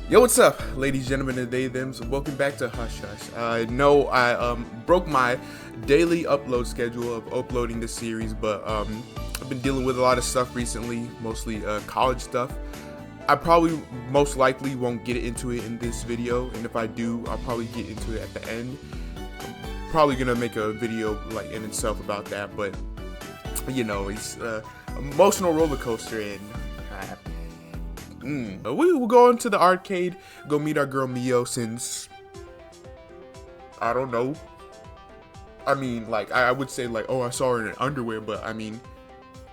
Yo, what's up, ladies, gentlemen, and they, thems? Welcome back to Hush Hush. I know I broke my daily upload schedule of uploading this series, but I've been dealing with a lot of stuff recently, mostly college stuff. I probably most likely won't get into it in this video, and if I do, I'll probably get into it at the end. I'm probably gonna make a video like in itself about that, but you know, it's emotional roller coaster, and we will go into the arcade, go meet our girl Mio, since I don't know. I mean, like, I would say like, oh, I saw her in underwear, but I mean,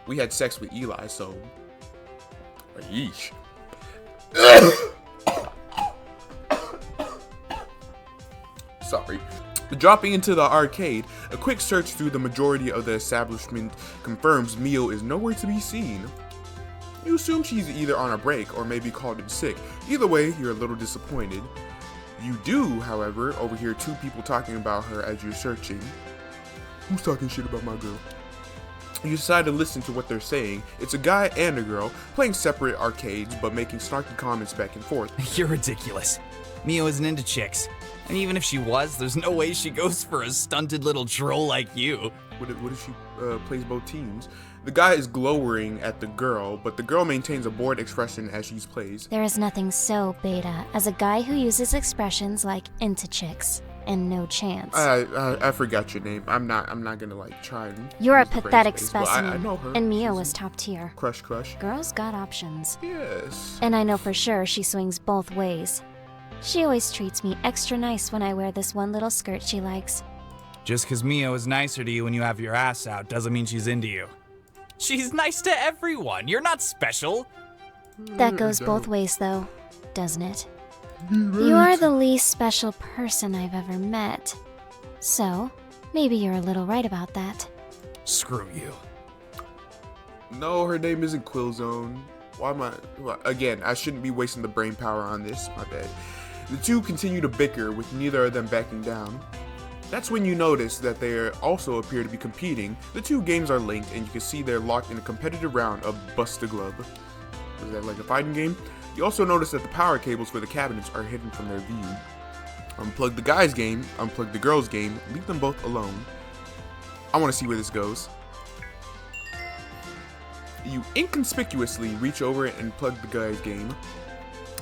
we had sex with Eli, so yeesh. Sorry. Dropping into the arcade, a quick search through the majority of the establishment confirms Mio is nowhere to be seen. You assume she's either on a break or maybe called in sick. Either way, you're a little disappointed. You do, however, overhear two people talking about her as you're searching. Who's talking shit about my girl? You decide to listen to what they're saying. It's a guy and a girl, playing separate arcades, but making snarky comments back and forth. You're ridiculous. Mio isn't into chicks. And even if she was, there's no way she goes for a stunted little troll like you. What if she plays both teams? The guy is glowering at the girl, but the girl maintains a bored expression as she plays. There is nothing so beta as a guy who uses expressions like into chicks and no chance. I forgot your name. I'm not gonna like try and You're a use the pathetic phrase, but specimen, I know her. and Mio She's was top tier. Crush. Girls got options. Yes. And I know for sure she swings both ways. She always treats me extra nice when I wear this one little skirt she likes. Just because Mio is nicer to you when you have your ass out doesn't mean she's into you. She's nice to everyone. You're not special. That goes both ways though, doesn't it? You are the least special person I've ever met. So, maybe you're a little right about that. Screw you. No, her name isn't Quillzone. Why am I... Again, I shouldn't be wasting the brain power on this. My bad. The two continue to bicker, with neither of them backing down. That's when you notice that they also appear to be competing. The two games are linked, and you can see they're locked in a competitive round of Bust a Glove. Is that like a fighting game? You also notice that the power cables for the cabinets are hidden from their view. Unplug the guy's game, unplug the girl's game, leave them both alone. I want to see where this goes. You inconspicuously reach over and plug the guy's game.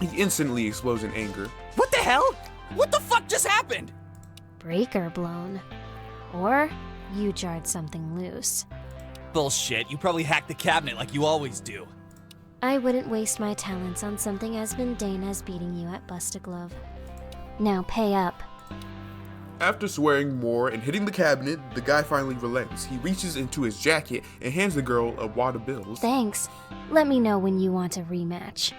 He instantly explodes in anger. What the hell? What the fuck just happened? Breaker blown. Or you jarred something loose. Bullshit, you probably hacked the cabinet like you always do. I wouldn't waste my talents on something as mundane as beating you at Bust a Glove. Now pay up. After swearing more and hitting the cabinet, the guy finally relents. He reaches into his jacket and hands the girl a wad of bills. Thanks. Let me know when you want a rematch.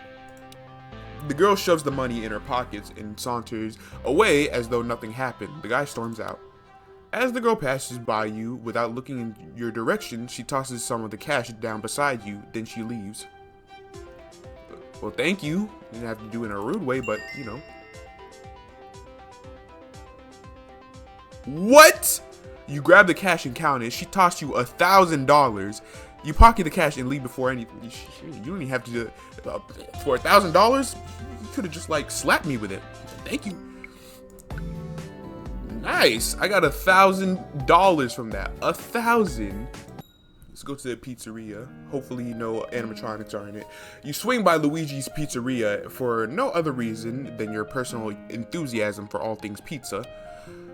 The girl shoves the money in her pockets and saunters away as though nothing happened. The guy storms out. As the girl passes by you without looking in your direction, she tosses some of the cash down beside you, then she leaves. Well, thank you. You didn't have to do it in a rude way, but you know. What? You grab the cash and count it. She tossed you $1,000. You pocket the cash and leave before anything. You don't even have to do it. For $1,000? You could have just like slapped me with it. Thank you. Nice. I got $1,000 from that. 1,000. Let's go to the pizzeria. Hopefully no animatronics are in it. You swing by Luigi's Pizzeria for no other reason than your personal enthusiasm for all things pizza.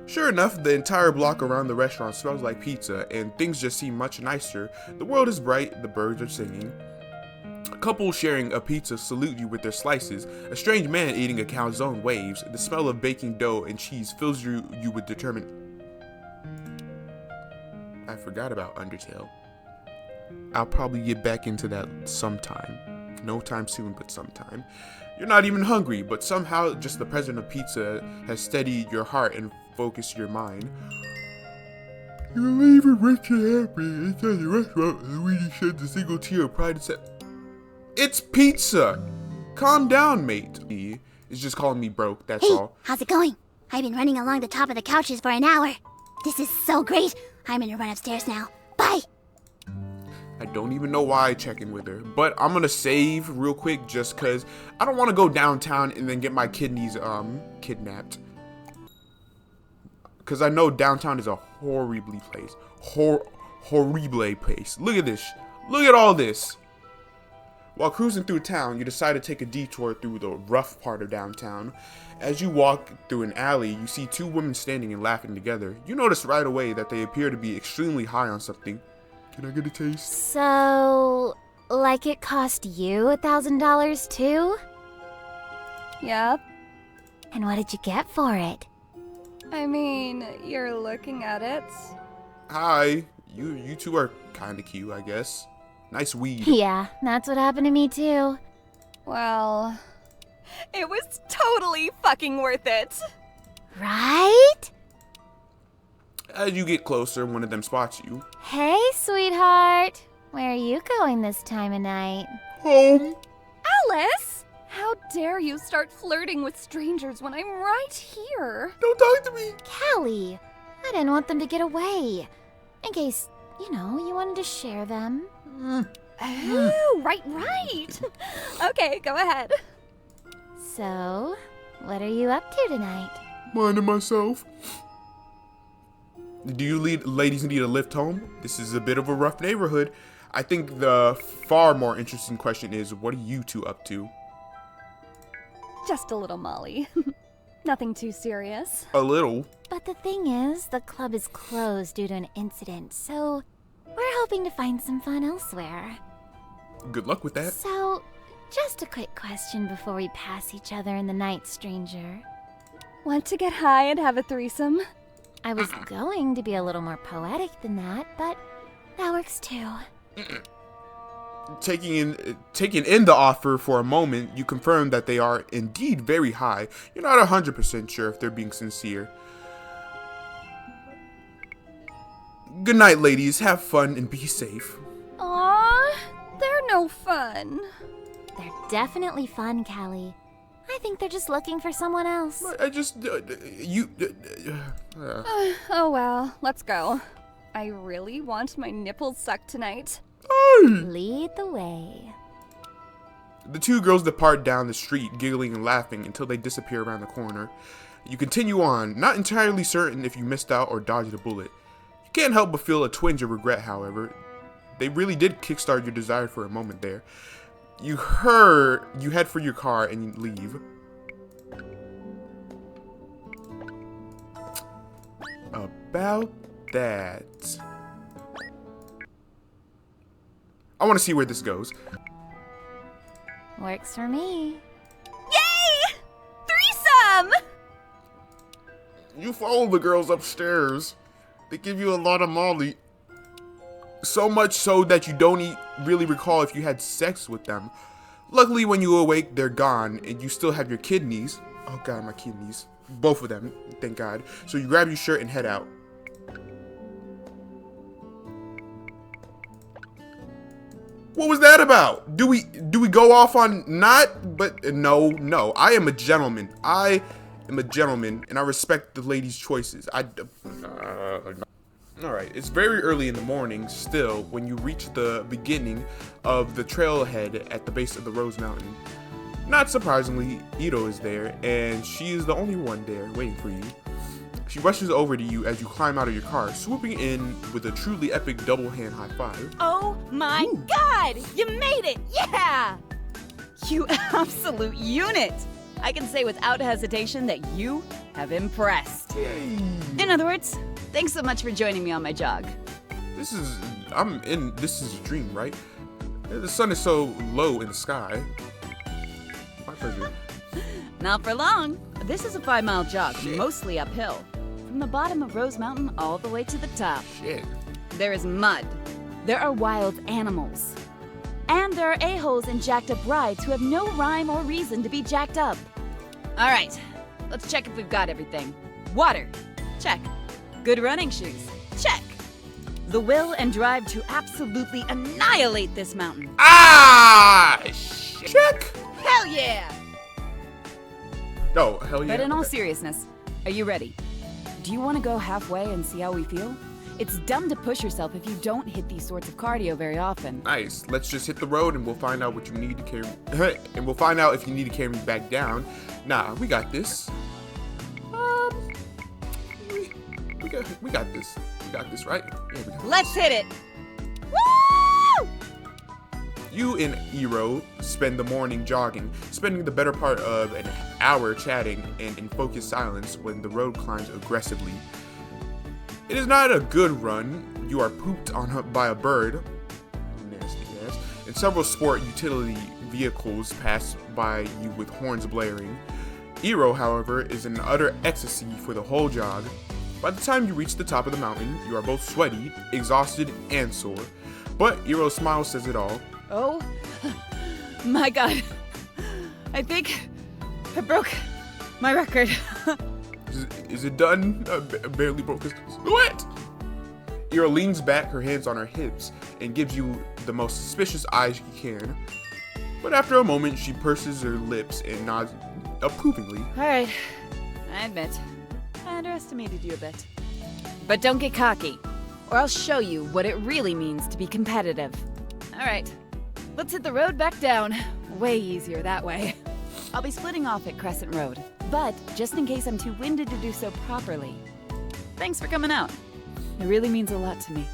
Sure enough, the entire block around the restaurant smells like pizza, and things just seem much nicer. The world is bright, the birds are singing. A couple sharing a pizza salute you with their slices. A strange man eating a calzone waves. The smell of baking dough and cheese fills you with determined... I forgot about Undertale. I'll probably get back into that sometime. No time soon, but sometime. You're not even hungry, but somehow just the presence of pizza has steadied your heart and focused your mind. You were even rich and happy inside the restaurant. Luigi sheds a single tear of pride and said, "It's pizza! Calm down, mate." He is just calling me broke, that's all. How's it going? I've been running along the top of the couches for an hour. This is so great. I'm gonna run upstairs now. Bye! I don't even know why I check in with her, but I'm gonna save real quick just cause I don't want to go downtown and then get my kidneys kidnapped. Cause I know downtown is a horrible place. Horrible place. Look at this. Look at all this. While cruising through town, you decide to take a detour through the rough part of downtown. As you walk through an alley, you see two women standing and laughing together. You notice right away that they appear to be extremely high on something. Can I get a taste? So, like it cost you $1,000 too? Yep. And what did you get for it? I mean, you're looking at it. Hi. You two are kinda cute, I guess. Nice weed. Yeah, that's what happened to me too. Well, it was totally fucking worth it. Right? As you get closer, one of them spots you. Hey, sweetheart. Where are you going this time of night? Home. Alice! How dare you start flirting with strangers when I'm right here? Don't talk to me. Callie, I didn't want them to get away. In case, you wanted to share them. Oh, right. Okay, go ahead. So, what are you up to tonight? Minding myself. Do you ladies need a lift home? This is a bit of a rough neighborhood. I think the far more interesting question is, what are you two up to? Just a little Molly. Nothing too serious. A little. But the thing is, the club is closed due to an incident, so we're hoping to find some fun elsewhere. Good luck with that. So, just a quick question before we pass each other in the night, stranger. Want to get high and have a threesome? I was going to be a little more poetic than that, but that works too. Taking in the offer for a moment, you confirm that they are indeed very high. You're not 100% sure if they're being sincere. Good night, ladies. Have fun and be safe. Aw, they're no fun. They're definitely fun, Callie. I think they're just looking for someone else. I just... Oh well, let's go. I really want my nipples sucked tonight. Lead the way. The two girls depart down the street, giggling and laughing until they disappear around the corner. You continue on, not entirely certain if you missed out or dodged a bullet. You can't help but feel a twinge of regret, however. They really did kickstart your desire for a moment there. You head for your car and you leave. About that. I want to see where this goes. Works for me. Yay! Threesome! You follow the girls upstairs. They give you a lot of Molly. So much so that you don't really recall if you had sex with them. Luckily, when you awake, they're gone, and you still have your kidneys. Oh god, my kidneys. Both of them, thank god. So you grab your shirt and head out. What was that about? Do we go off on not? But no. I am a gentleman. And I respect the ladies' choices. Alright, it's very early in the morning still when you reach the beginning of the trailhead at the base of the Rose Mountain. Not surprisingly, Ito is there, and she is the only one there waiting for you. She rushes over to you as you climb out of your car, swooping in with a truly epic double hand high five. Oh my god! You made it! Yeah! You absolute unit! I can say without hesitation that you have impressed. In other words, thanks so much for joining me on my jog. This is a dream, right? The sun is so low in the sky. My pleasure. Not for long. This is a 5-mile jog, mostly uphill. From the bottom of Rose Mountain all the way to the top. Shit. There is mud. There are wild animals. And there are a-holes and jacked up rides who have no rhyme or reason to be jacked up. All right, let's check if we've got everything. Water. Check. Good running shoes. Check. The will and drive to absolutely annihilate this mountain. Ah! Check. Hell yeah! Oh, hell yeah. But in all seriousness, are you ready? Do you want to go halfway and see how we feel? It's dumb to push yourself if you don't hit these sorts of cardio very often. Nice. Let's just hit the road and we'll find out what you need to carry. And we'll find out if you need to carry me back down. Nah, we got this. We got this. We got this, right? Yeah, we got Let's this. hit it! Woo! You and Iro spend the morning jogging, spending the better part of an hour chatting and in focused silence when the road climbs aggressively. It is not a good run. You are pooped on by a bird. Nasty ass. And several sport utility vehicles pass by you with horns blaring. Iro, however, is in utter ecstasy for the whole jog. By the time you reach the top of the mountain, you are both sweaty, exhausted, and sore. But Iro's smile says it all. Oh, my God. I think I broke my record. Is it done? I barely broke his sweat. Iro leans back, her hands on her hips, and gives you the most suspicious eyes she can. But after a moment, she purses her lips and nods approvingly. All right, I admit, I underestimated you a bit. But don't get cocky, or I'll show you what it really means to be competitive. All right, let's hit the road back down. Way easier that way. I'll be splitting off at Crescent Road, but just in case I'm too winded to do so properly. Thanks for coming out. It really means a lot to me.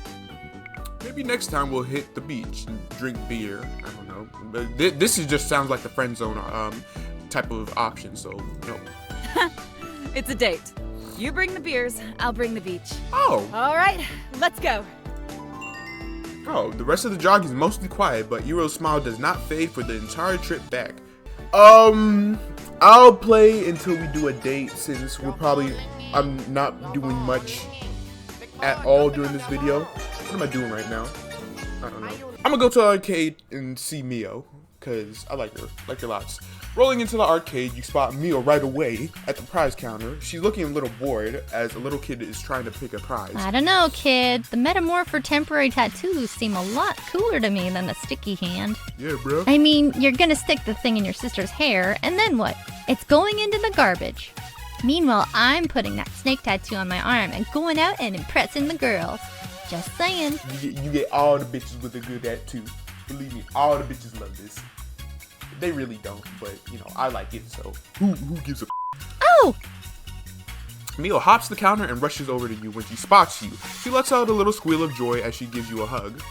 Maybe next time we'll hit the beach and drink beer. I don't know. But this just sounds like the friend zone type of option, so no. It's a date. You bring the beers, I'll bring the beach. Oh. All right, let's go. Oh, the rest of the jog is mostly quiet, but Iro's smile does not fade for the entire trip back. I'll play until we do a date since I'm not doing much at all during this video. What am I doing right now? I don't know. I'm gonna go to the arcade and see Mio, cause I like her lots. Rolling into the arcade, you spot Mio right away at the prize counter. She's looking a little bored as a little kid is trying to pick a prize. I don't know, kid. The metamorph or temporary tattoos seem a lot cooler to me than the sticky hand. Yeah, bro. I mean, you're gonna stick the thing in your sister's hair, and then what? It's going into the garbage. Meanwhile, I'm putting that snake tattoo on my arm and going out and impressing the girls. Just saying. You get all the bitches with a good tattoo. Believe me, all the bitches love this. They really don't, but you know, I like it, so who gives a Oh! Mio hops the counter and rushes over to you. When she spots you, she lets out a little squeal of joy as she gives you a hug.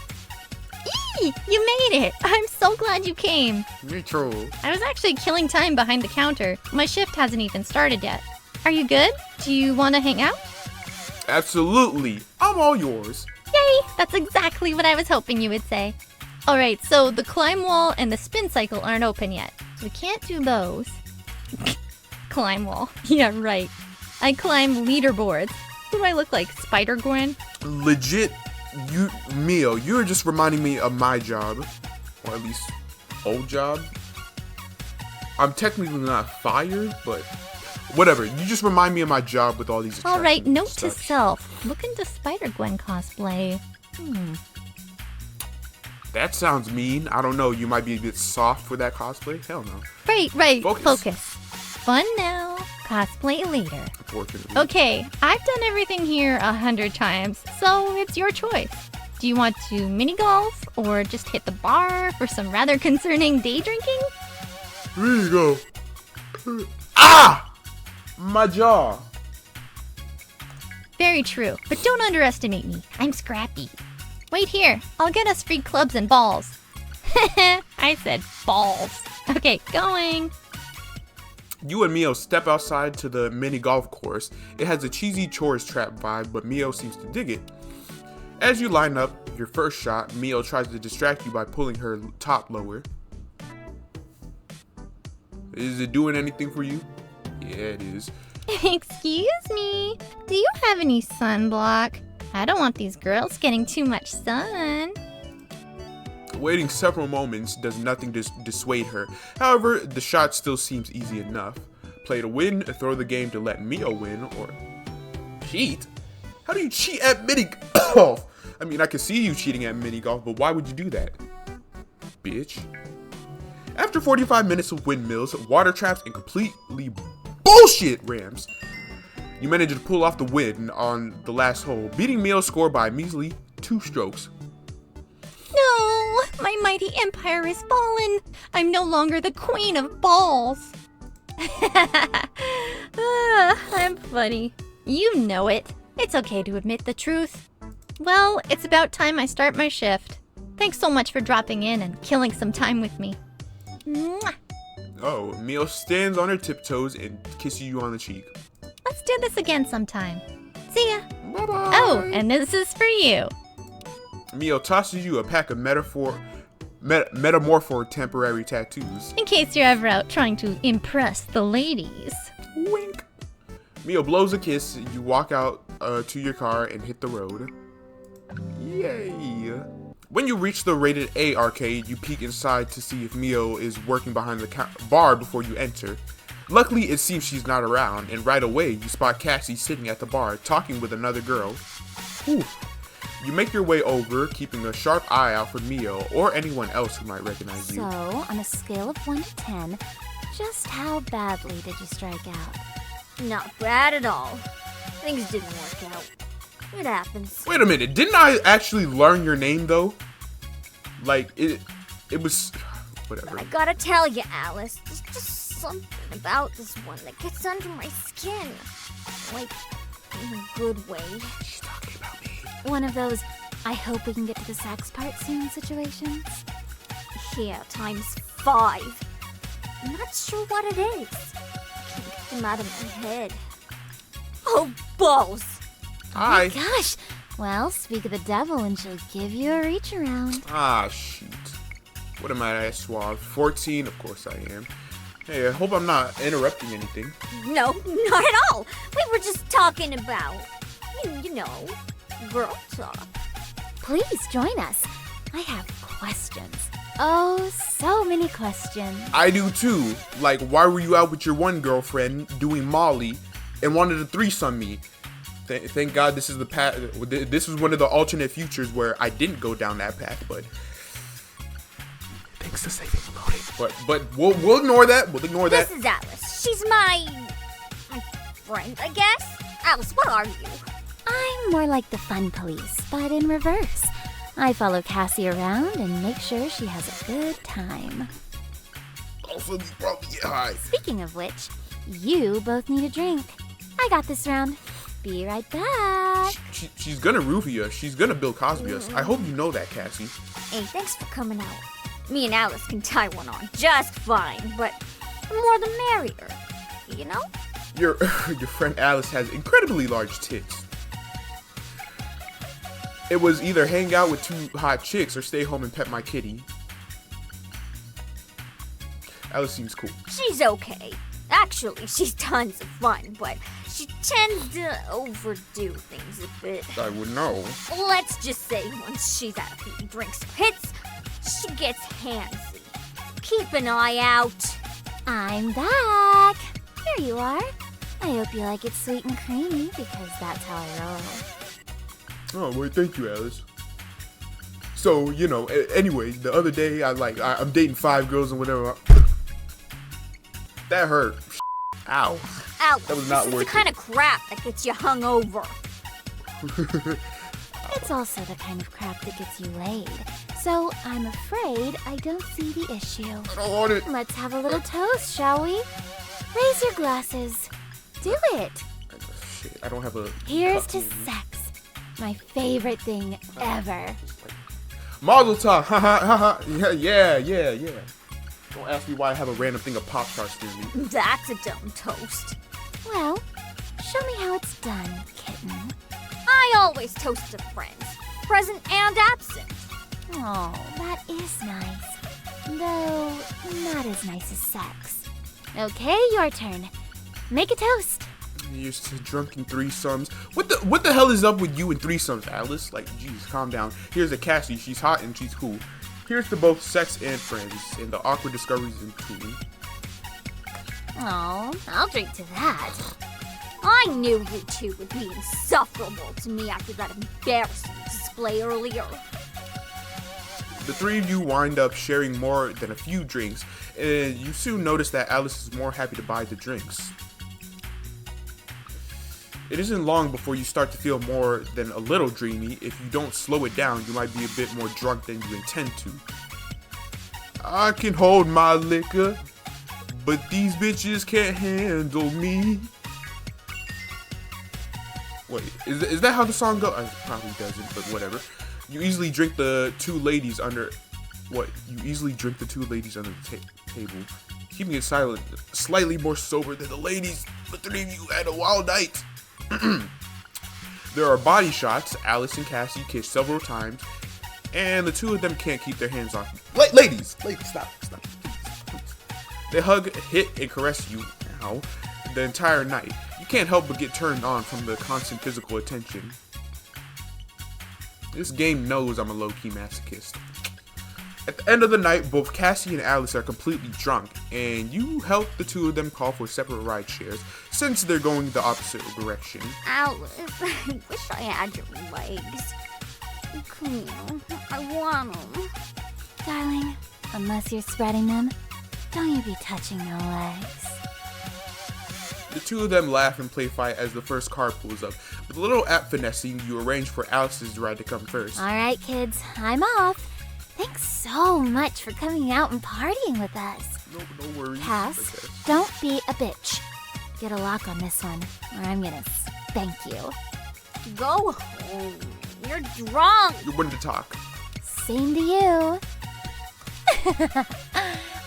Eee! You made it! I'm so glad you came. Me too. I was actually killing time behind the counter. My shift hasn't even started yet. Are you good? Do you want to hang out? Absolutely. I'm all yours. Yay! That's exactly what I was hoping you would say. Alright, so the climb wall and the spin cycle aren't open yet. So we can't do those. Climb wall. Yeah, right. I climb leaderboards. Who do I look like? Spider-Gwen? Legit, Mio, you're just reminding me of my job. Or at least, old job. I'm technically not fired, but whatever. You just remind me of my job with all these Alright, note to stuff. self. Look into Spider-Gwen cosplay. That sounds mean. I don't know. You might be a bit soft for that cosplay. Hell no. Right. Focus. Fun now. Cosplay later. Unfortunately. Okay, I've done everything here 100 times, so it's your choice. Do you want to mini golf or just hit the bar for some rather concerning day drinking? Here you go. Ah! My jaw. Very true, but don't underestimate me. I'm scrappy. Wait here, I'll get us free clubs and balls. I said balls. Okay, going. You and Mio step outside to the mini golf course. It has a cheesy chores trap vibe, but Mio seems to dig it. As you line up your first shot, Mio tries to distract you by pulling her top lower. Is it doing anything for you? Yeah, it is. Excuse me, do you have any sunblock? I don't want these girls getting too much sun. Waiting several moments does nothing to dissuade her. However, the shot still seems easy enough. Play to win, throw the game to let Mio win, or cheat? How do you cheat at mini golf? I mean, I can see you cheating at mini golf, but why would you do that? Bitch. After 45 minutes of windmills, water traps, and completely bullshit ramps, You manage to pull off the win on the last hole, beating Mio's score by a measly 2 strokes. No, my mighty empire is fallen. I'm no longer the queen of balls. I'm funny. You know it. It's okay to admit the truth. Well, it's about time I start my shift. Thanks so much for dropping in and killing some time with me. Mwah. Oh, Mio stands on her tiptoes and kisses you on the cheek. Let's do this again sometime. See ya. Bye-bye. Oh, and this is for you. Mio tosses you a pack of metamorpho temporary tattoos. In case you're ever out trying to impress the ladies. Wink. Mio blows a kiss. You walk out to your car and hit the road. Yay. When you reach the rated A arcade, you peek inside to see if Mio is working behind the bar before you enter. Luckily, it seems she's not around, and right away, you spot Cassie sitting at the bar, talking with another girl. Whew. You make your way over, keeping a sharp eye out for Mio, or anyone else who might recognize you. So, on a scale of 1 to 10, just how badly did you strike out? Not bad at all. Things didn't work out. It happens. Wait a minute, didn't I actually learn your name, though? Like, it was... whatever. I gotta tell you, Alice, there's just something about this one that gets under my skin. Like, in a good way. She's talking about me. One of those, I hope we can get to the sax part soon situations? Yeah, ×5. I'm not sure what it is. I can't get them out of my head. Oh, balls! Hi. Gosh! Well, speak of the devil and she'll give you a reach around. Ah, shoot. What am I, suave? 14? Of course I am. Hey, I hope I'm not interrupting anything. No, not at all. We were just talking about, you know, girl talk. Please join us. I have questions. Oh, so many questions. I do too. Like, why were you out with your one girlfriend doing Molly and wanted to threesome me? Thank God this is the path. This was one of the alternate futures where I didn't go down that path, but thanks to saving loading. But we'll ignore that. We'll ignore that. This is Alice. She's my friend, I guess. Alice, what are you? I'm more like the fun police, but in reverse. I follow Cassie around and make sure she has a good time. Also, you probably get high. Speaking of which, you both need a drink. I got this round. Be right back. She's gonna roofie us. She's gonna Bill Cosby us. I hope you know that, Cassie. Hey, thanks for coming out. Me and Alice can tie one on just fine, but the more the merrier, you know? Your friend Alice has incredibly large tits. It was either hang out with 2 hot chicks or stay home and pet my kitty. Alice seems cool. She's okay. Actually, she's tons of fun, but she tends to overdo things a bit. I would know. Let's just say once she's had a few drinks or hits, she gets handsy. Keep an eye out. I'm back. Here you are. I hope you like it sweet and creamy because that's how I roll. Oh, well, thank you, Alice. So, you know, anyway, the other day, I'm dating 5 girls and whatever. That hurt. Ow. Alice, That was not this is worth the kind of crap that gets you hung over. It's also the kind of crap that gets you laid. So I'm afraid I don't see the issue. I don't want it. Let's have a little toast, shall we? Raise your glasses. Do it. Shit, I don't have a... Here's cup to near me. sex. My favorite thing ever. Mazel tov. Ha ha ha ha. Yeah. Don't ask me why I have a random thing of Pop Tarts near me. That's a dumb toast. Well, show me how it's done, kitten. I always toast to friends, present and absent. Oh, that is nice. Though, not as nice as sex. Okay, your turn. Make a toast. Here's to drunken threesomes. What the hell is up with you and threesomes, Alice? Like, jeez, calm down. Here's to Cassie. She's hot and she's cool. Here's to both sex and friends and the awkward discoveries in between. Oh, I'll drink to that. I knew you two would be insufferable to me after that embarrassing display earlier. The 3 of you wind up sharing more than a few drinks, and you soon notice that Alice is more happy to buy the drinks. It isn't long before you start to feel more than a little dreamy. If you don't slow it down, you might be a bit more drunk than you intend to. I can hold my liquor, but these bitches can't handle me. Wait, is that how the song goes? It probably doesn't, but whatever. You easily drink the two ladies under... What? You easily drink the two ladies under the table, keeping it silent, slightly more sober than the ladies. The three of you had a wild night. There are body shots. Alice and Cassie kiss several times, and the two of them can't keep their hands off you. Ladies, stop, please. They hug, hit, and caress you now the entire night. You can't help but get turned on from the constant physical attention. This game knows I'm a low-key masochist. At the end of the night, both Cassie and Alice are completely drunk, and you help the two of them call for separate ride shares, since they're going the opposite direction. Alice, I wish I had your legs. Come here, I want them. Darling, unless you're spreading them, don't you be touching no legs. The two of them laugh and play fight as the first car pulls up. With a little app finessing, you arrange for Alice's ride to come first. Alright, kids, I'm off. Thanks so much for coming out and partying with us. No worries. Cass, don't be a bitch. Get a lock on this one, or I'm gonna spank you. Go home. You're drunk. You're one to talk. Same to you.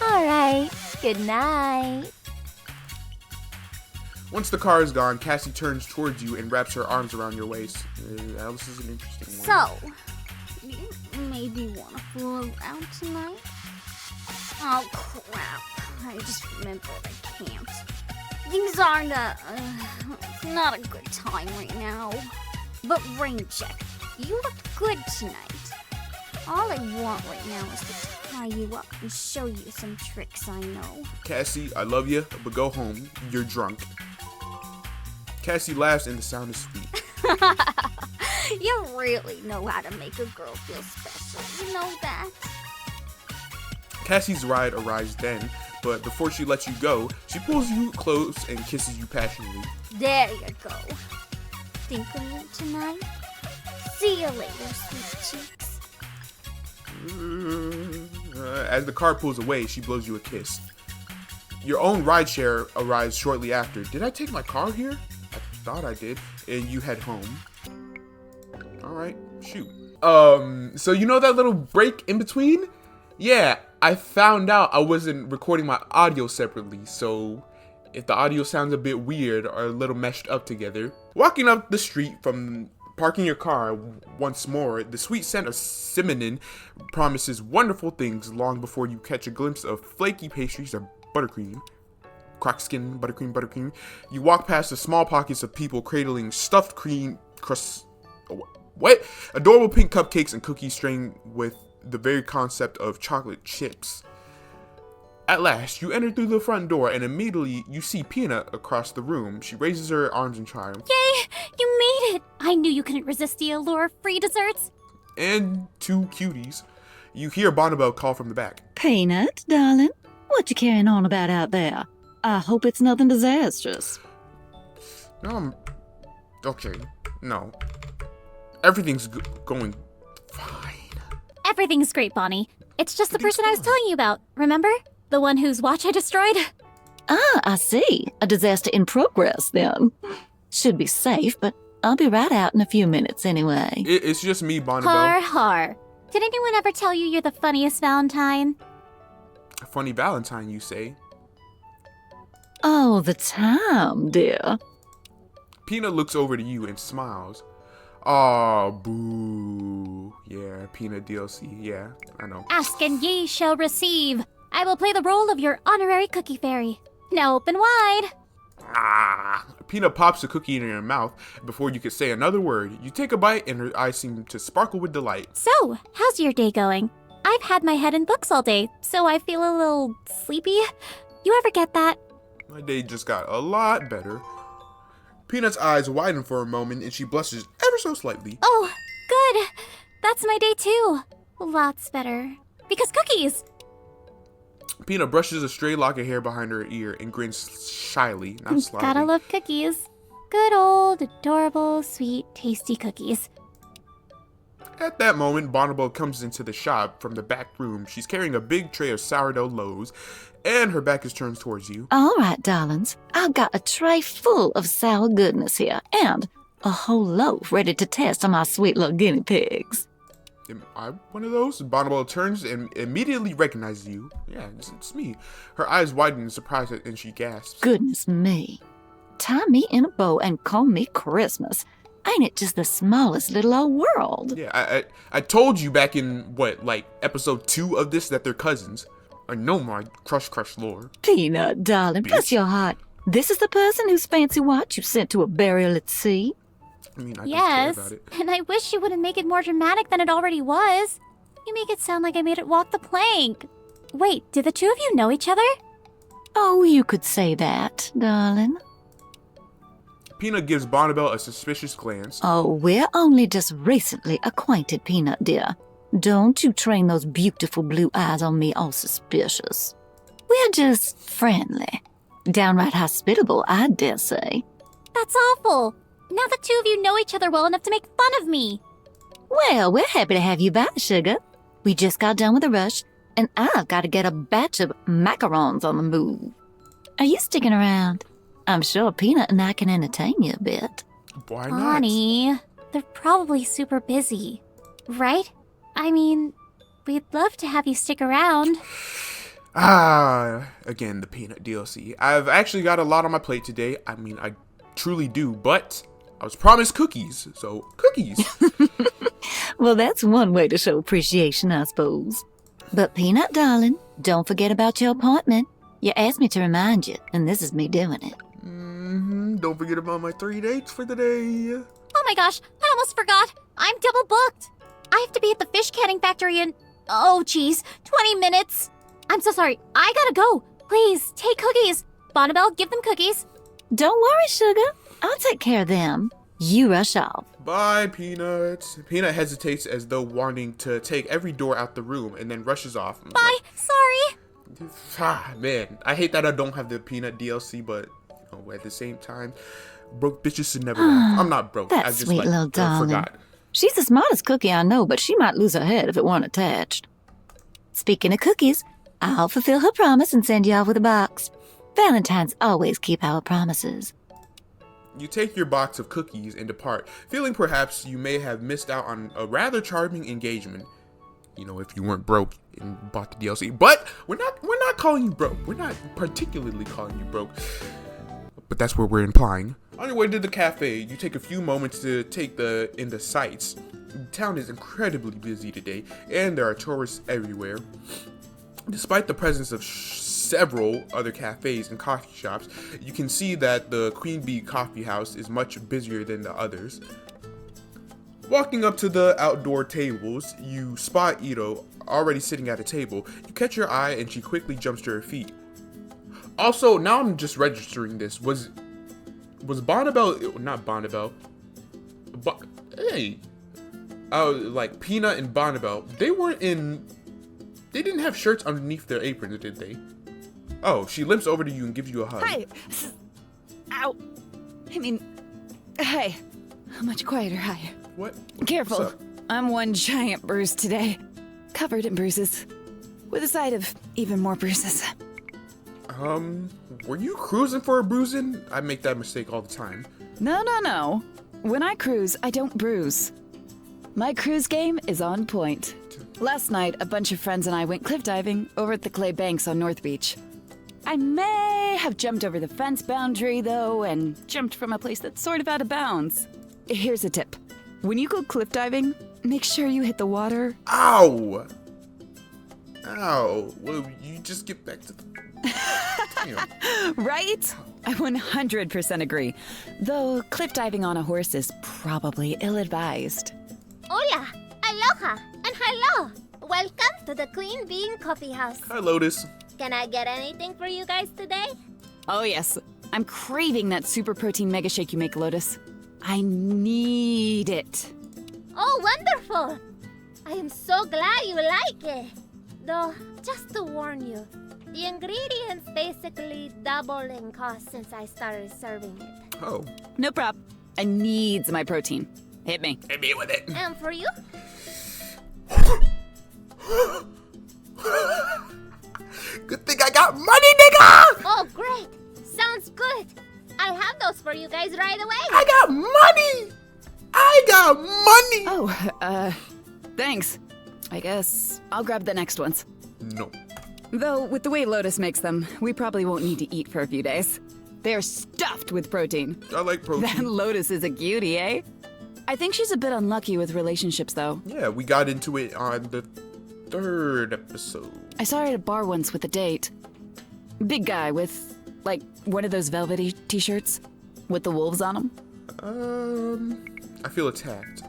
Alright, good night. Once the car is gone, Cassie turns towards you and wraps her arms around your waist. Alice is an interesting one. So, you maybe want to fool around tonight? Oh, crap. I just remembered I can't. Things aren't it's not a good time right now. But Rain Check, you looked good tonight. All I want right now is to tie you up and show you some tricks I know. Cassie, I love you, but go home. You're drunk. Cassie laughs and the sound is sweet. You really know how to make a girl feel special. You know that? Cassie's ride arrives then, but before she lets you go, she pulls you close and kisses you passionately. There you go. Think of me tonight? See you later, sweet cheeks. As the car pulls away, she blows you a kiss. Your own rideshare arrives shortly after. Did I take my car here? I thought I did. And you head home. Alright, shoot. So you know that little break in between? Yeah, I found out I wasn't recording my audio separately, so if the audio sounds a bit weird or a little meshed up together. Walking up the street from parking your car once more, the sweet scent of cinnamon promises wonderful things long before you catch a glimpse of flaky pastries or buttercream. Cracked skin, buttercream. You walk past the small pockets of people cradling stuffed cream crusts. What? Adorable pink cupcakes and cookies strained with the very concept of chocolate chips. At last, you enter through the front door and immediately you see Peanut across the room. She raises her arms in triumph. Yay! You made it! I knew you couldn't resist the allure of free desserts. And two cuties. You hear Bonnabelle call from the back. Peanut, darling, what you carrying on about out there? I hope it's nothing disastrous. Okay, no. Everything's going fine. Everything's great, Bonnie. It's just the person I was telling you about, remember? The one whose watch I destroyed? Ah, I see. A disaster in progress, then. Should be safe, but I'll be right out in a few minutes anyway. It's just me, Bonnabelle. Har har. Did anyone ever tell you you're the funniest Valentine? Funny Valentine, you say? Oh, the time, dear. Peanut looks over to you and smiles. Aw, boo. Yeah, Peanut DLC. Yeah, I know. Ask and ye shall receive. I will play the role of your honorary cookie fairy. Now open wide. Ah. Peanut pops a cookie in her mouth before you could say another word. You take a bite and her eyes seem to sparkle with delight. So, how's your day going? I've had my head in books all day, so I feel a little sleepy. You ever get that? My day just got a lot better. Peanut's eyes widen for a moment and she blushes ever so slightly. Oh, good. That's my day too. Lots better. Because cookies! Peanut brushes a stray lock of hair behind her ear and grins shyly, not slyly. Gotta love cookies. Good old, adorable, sweet, tasty cookies. At that moment, Bonnibel comes into the shop from the back room. She's carrying a big tray of sourdough loaves, and her back is turned towards you. All right, darlings. I've got a tray full of sour goodness here, and a whole loaf ready to test on my sweet little guinea pigs. Am I one of those? Bonnibel turns and immediately recognizes you. Yeah, it's me. Her eyes widen in surprise and she gasps. Goodness me. Tie me in a bow and call me Christmas. Ain't it just the smallest little old world? Yeah, I told you back in, episode 2 of this that they're cousins. I know my crush lore. Peanut, darling, bless your heart. This is the person whose fancy watch you sent to a burial at sea? I mean, I Yes, don't care about it. and I wish you wouldn't make it more dramatic than it already was. You make it sound like I made it walk the plank. Wait, do the two of you know each other? Oh, you could say that, darling. Peanut gives Bonnibel a suspicious glance. Oh, we're only just recently acquainted, Peanut dear. Don't you train those beautiful blue eyes on me all suspicious. We're just friendly. Downright hospitable, I dare say. That's awful. Now the two of you know each other well enough to make fun of me. Well, we're happy to have you back, sugar. We just got done with the rush, and I've got to get a batch of macarons on the move. Are you sticking around? I'm sure Peanut and I can entertain you a bit. Why not? Bonnie, they're probably super busy, right? I mean, we'd love to have you stick around. Again, the Peanut DLC. I've actually got a lot on my plate today. I mean, I truly do, but I was promised cookies, so cookies. Well, that's one way to show appreciation, I suppose. But Peanut, darling, don't forget about your appointment. You asked me to remind you, and this is me doing it. Don't forget about my 3 dates for the day. Oh my gosh, I almost forgot. I'm double booked. I have to be at the fish canning factory in, 20 minutes. I'm so sorry. I gotta go. Please, take cookies. Bonnibel, give them cookies. Don't worry, sugar. I'll take care of them. You rush off. Bye, Peanut. Peanut hesitates as though wanting to take every door out the room and then rushes off. Bye. Sorry. Man, I hate that I don't have the Peanut DLC, but at the same time, broke bitches should never laugh. I'm not broke. That I just sweet little darling. forgot. She's the smartest cookie I know, but she might lose her head if it weren't attached. Speaking of cookies, I'll fulfill her promise and send you off with a box. Valentines always keep our promises. You take your box of cookies and depart, feeling perhaps you may have missed out on a rather charming engagement. If you weren't broke and bought the DLC. But we're not calling you broke. We're not particularly calling you broke. But that's what we're implying. On your way to the cafe, you take a few moments to take in the sights. The town is incredibly busy today, and there are tourists everywhere. Despite the presence of several other cafes and coffee shops, you can see that the Queen Bee Coffee House is much busier than the others. Walking up to the outdoor tables, you spot Ito already sitting at a table. You catch her eye and she quickly jumps to her feet. Also, now I'm just registering this. Was Bonnibel, not Bonnibel, Peanut and Bonnibel, they didn't have shirts underneath their aprons, did they? Oh, she limps over to you and gives you a hug. Hi. Ow. I mean, hi. Much quieter, hi. What? Careful. What's up? I'm one giant bruise today. Covered in bruises. With a side of even more bruises. Were you cruising for a bruising? I make that mistake all the time. No. When I cruise, I don't bruise. My cruise game is on point. Last night, a bunch of friends and I went cliff diving over at the Clay Banks on North Beach. I may have jumped over the fence boundary, though, and jumped from a place that's sort of out of bounds. Here's a tip. When you go cliff diving, make sure you hit the water. Ow! Well, you just get back to the... Damn. Right? I 100% agree. Though cliff diving on a horse is probably ill-advised. Hola, aloha, and hello. Welcome to the Queen Bee Coffee House. Hi, Lotus. Can I get anything for you guys today? Oh yes, I'm craving that super protein mega shake you make, Lotus. I need it. Oh, wonderful. I am so glad you like it. Though, just to warn you, The ingredients basically double in cost since I started serving it. Oh. No prob. I needs my protein. Hit me. Hit me with it. And for you? Good thing I got money, nigga! Oh, great. Sounds good. I'll have those for you guys right away. I got money! I got money! Oh, thanks. I guess I'll grab the next ones. No. Though, with the way Lotus makes them, we probably won't need to eat for a few days. They're stuffed with protein. I like That protein. Lotus is a cutie, eh? I think she's a bit unlucky with relationships, though. Yeah, we got into it on the 3rd episode. I saw her at a bar once with a date. Big guy with, like, one of those velvety t-shirts with the wolves on them. I feel attacked.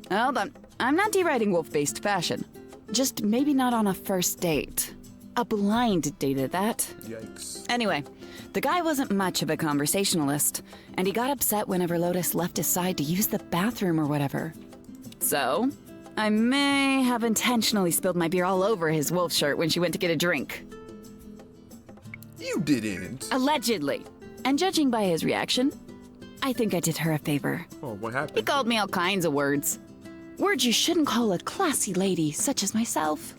Hold on. I'm not deriding wolf-based fashion. Just maybe not on a first date. A blind date at that. Yikes. Anyway, the guy wasn't much of a conversationalist, and he got upset whenever Lotus left his side to use the bathroom or whatever. So, I may have intentionally spilled my beer all over his wolf shirt when she went to get a drink. You didn't. Allegedly. And judging by his reaction, I think I did her a favor. Oh, what He happened? called me all kinds of words. Words you shouldn't call a classy lady such as myself.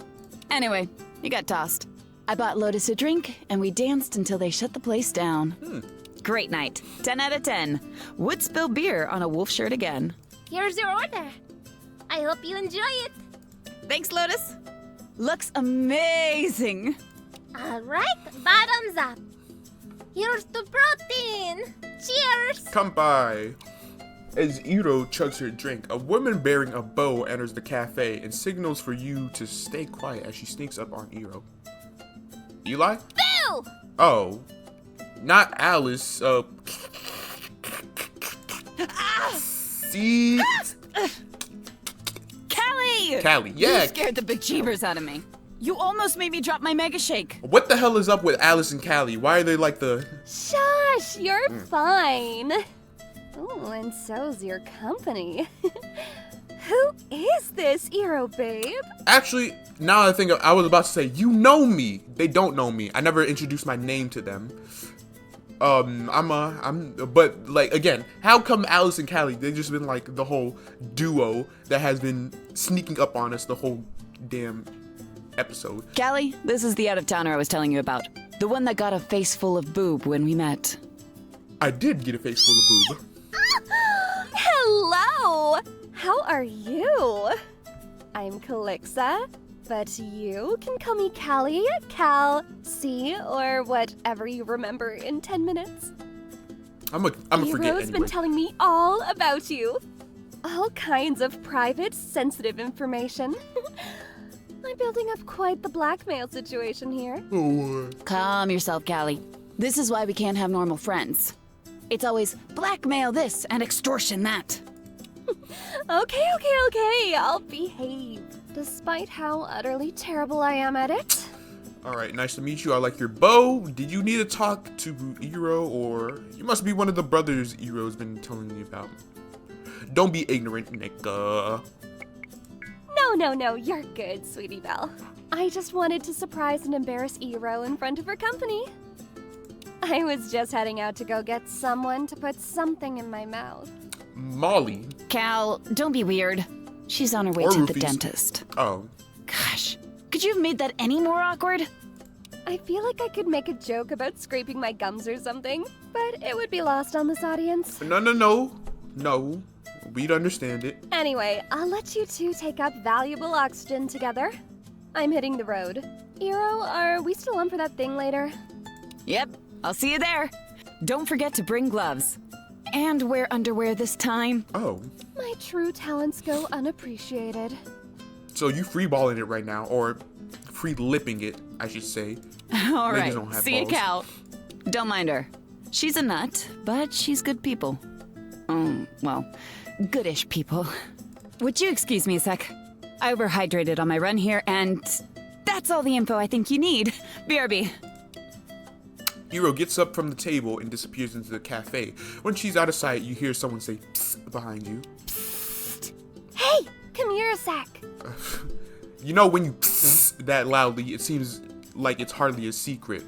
Anyway, he got tossed. I bought Lotus a drink, and we danced until they shut the place down. Great night. 10 out of 10. Would spill beer on a wolf shirt again. Here's your order. I hope you enjoy it. Thanks, Lotus. Looks amazing. All right, bottoms up. Here's the protein. Cheers. Come by. As Iro chugs her drink, a woman bearing a bow enters the cafe and signals for you to stay quiet as she sneaks up on Iro. Eli? Boo! Oh. Not Alice, See? Callie! Callie, yeah. You scared the bejeebers out of me. You almost made me drop my mega shake. What the hell is up with Alice and Callie? Why are they like the... Shush, you're fine. Oh, and so's your company. Who is this Iro, babe? Actually, now I think I was about to say, you know me. They don't know me. I never introduced my name to them. But like, again, how come Alice and Callie, they've just been like the whole duo that has been sneaking up on us the whole damn episode. Callie, this is the out-of-towner I was telling you about. The one that got a face full of boob when we met. I did get a face full of boob. Hello! How are you? I'm Calixa, but you can call me Callie, Cal, C, or whatever you remember in 10 minutes. I'm a forget Hero's anyway. been telling me all about you. All kinds of private, sensitive information. I'm building up quite the blackmail situation here. Oh, Calm yourself, Callie. This is why we can't have normal friends. It's always blackmail this and extortion that. Okay, I'll behave. Despite how utterly terrible I am at it. Alright, nice to meet you. I like your bow. Did you need to talk to Iro, or you must be one of the brothers Iro's been telling you about? Don't be ignorant, nigga. No, you're good, sweetie Belle. I just wanted to surprise and embarrass Iro in front of her company. I was just heading out to go get someone to put something in my mouth. Molly. Cal, don't be weird. She's on her way Or to the Rufus. dentist. Oh. Gosh, could you have made that any more awkward? I feel like I could make a joke about scraping my gums or something, but it would be lost on this audience. No. We'd understand it. Anyway, I'll let you two take up valuable oxygen together. I'm hitting the road. Iro, are we still on for that thing later? Yep, I'll see you there. Don't forget to bring gloves. And wear underwear this time. Oh. My true talents go unappreciated. So you freeballing it right now, or free lipping it, I should say. All Ladies right, don't have see you, balls. Cal. Don't mind her. She's a nut, but she's good people. Well, goodish people. Would you excuse me a sec? I overhydrated on my run here, and that's all the info I think you need. BRB. Iro gets up from the table and disappears into the cafe. When she's out of sight, you hear someone say, "Psst," behind you. Hey, come here a sec. You know when you psst that loudly, it seems like it's hardly a secret.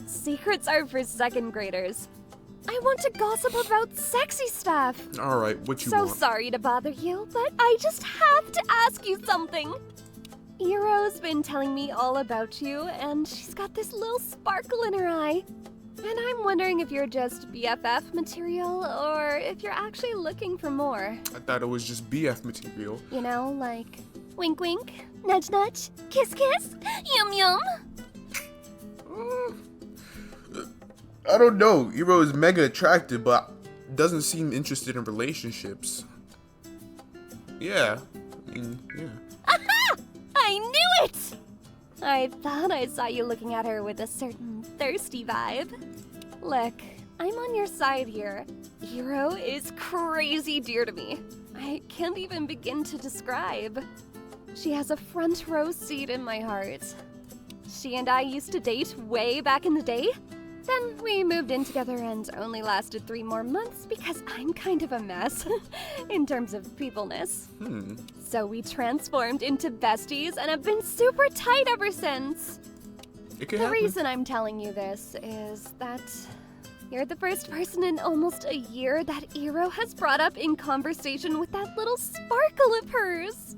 Secrets are for second graders. I want to gossip about sexy stuff. All right, what you So want? sorry to bother you, but I just have to ask you something. Eero's been telling me all about you, and she's got this little sparkle in her eye. And I'm wondering if you're just BFF material, or if you're actually looking for more. I thought it was just BF material. You know, like wink wink, nudge nudge, kiss kiss, yum yum. I don't know. Eero is mega attractive, but doesn't seem interested in relationships. Yeah. I mean, yeah. Aha! I knew it! I thought I saw you looking at her with a certain thirsty vibe. Look, I'm on your side here. Eero is crazy dear to me. I can't even begin to describe. She has a front row seat in my heart. She and I used to date way back in the day. Then we moved in together and only lasted 3 more months because I'm kind of a mess in terms of peopleness. So we transformed into besties and have been super tight ever since. It can The happen. reason I'm telling you this is that you're the first person in almost a year that Eero has brought up in conversation with that little sparkle of hers.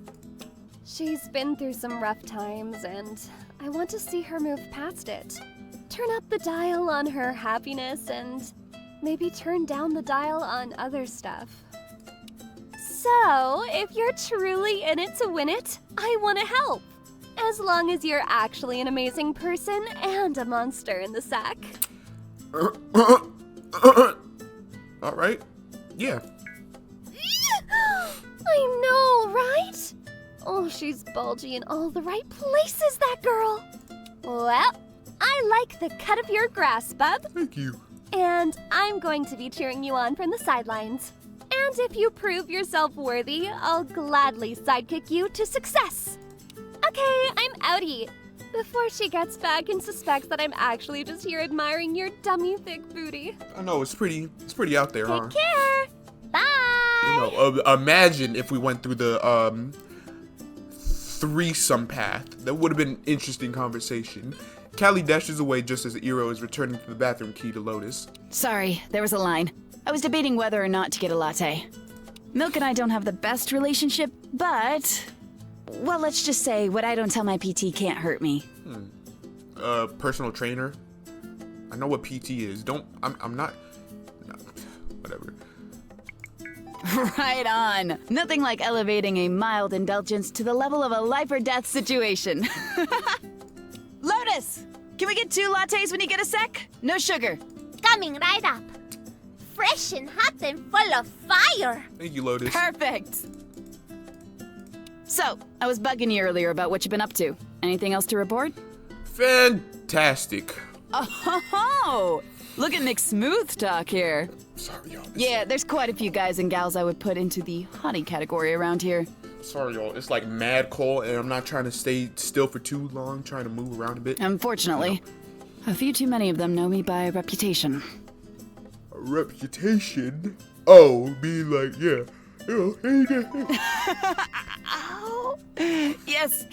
She's been through some rough times and I want to see her move past it. Turn up the dial on her happiness and maybe turn down the dial on other stuff. So, if you're truly in it to win it, I want to help. As long as you're actually an amazing person and a monster in the sack. All right. Yeah. I know, right? Oh, she's bulgy in all the right places, that girl. Well, I like the cut of your grass, bub. Thank you. And I'm going to be cheering you on from the sidelines. And if you prove yourself worthy, I'll gladly sidekick you to success. Okay, I'm outie. Before she gets back and suspects that I'm actually just here admiring your dummy thick booty. I know it's pretty out there, huh? Take care. Bye. You know, imagine if we went through the threesome path. That would have been an interesting conversation. Callie dashes away just as Eero is returning to the bathroom key to Lotus. Sorry, there was a line. I was debating whether or not to get a latte. Milk and I don't have the best relationship, but... well, let's just say what I don't tell my PT can't hurt me. Personal trainer? I know what PT is. I'm not... no, whatever. Right on. Nothing like elevating a mild indulgence to the level of a life or death situation. Lotus! Can we get 2 lattes when you get a sec? No sugar. Coming right up. Fresh and hot and full of fire. Thank you, Lotus. Perfect. So, I was bugging you earlier about what you've been up to. Anything else to report? Fantastic. Oh, look at Nick Smooth talk here. Sorry, y'all. Yeah, there's quite a few guys and gals I would put into the hottie category around here. Sorry, y'all. It's like mad cold, and I'm not trying to stay still for too long, trying to move around a bit. Unfortunately, a few too many of them know me by reputation. A reputation? Oh, being like, yeah. Oh, hey there. Ow. Yes,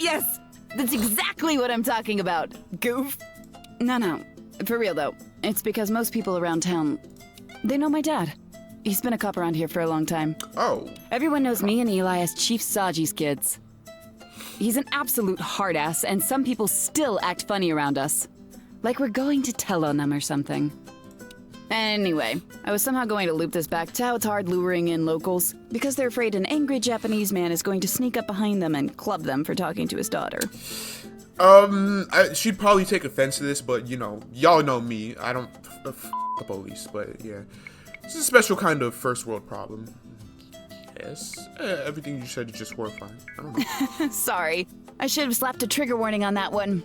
that's exactly what I'm talking about, goof. No, for real though, it's because most people around town, they know my dad. He's been a cop around here for a long time. Oh. Everyone knows me and Eli as Chief Saji's kids. He's an absolute hard ass, and some people still act funny around us. Like we're going to tell on them or something. Anyway, I was somehow going to loop this back to how it's hard luring in locals, because they're afraid an angry Japanese man is going to sneak up behind them and club them for talking to his daughter. She'd probably take offense to this, but you know, y'all know me. I don't f the police, but yeah. It's a special kind of first world problem. Yes. Everything you said is just horrifying. I don't know. Sorry, I should have slapped a trigger warning on that one.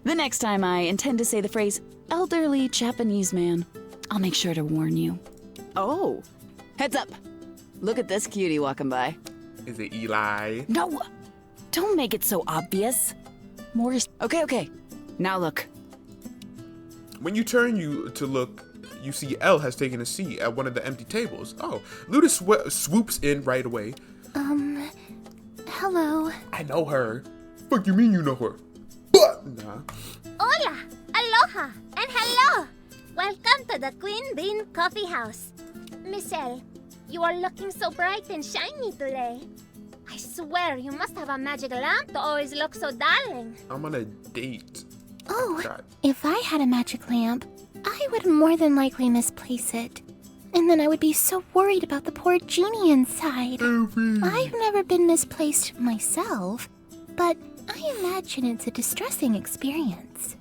The next time I intend to say the phrase, elderly Japanese man, I'll make sure to warn you. Oh, heads up. Look at this cutie walking by. Is it Eli? No, don't make it so obvious. More is... Okay. Now look. When you turn to look, you see Elle has taken a seat at one of the empty tables. Oh, Luda swoops in right away. Hello. I know her. Fuck you mean you know her? But nah. Hola, aloha, and hello. Welcome to the Queen Bean Coffee House. Miss Elle, you are looking so bright and shiny today. I swear you must have a magic lamp to always look so darling. I'm on a date. Oh, God. if I had a magic lamp, I would more than likely misplace it. And then I would be so worried about the poor genie inside. I've never been misplaced myself, but I imagine it's a distressing experience.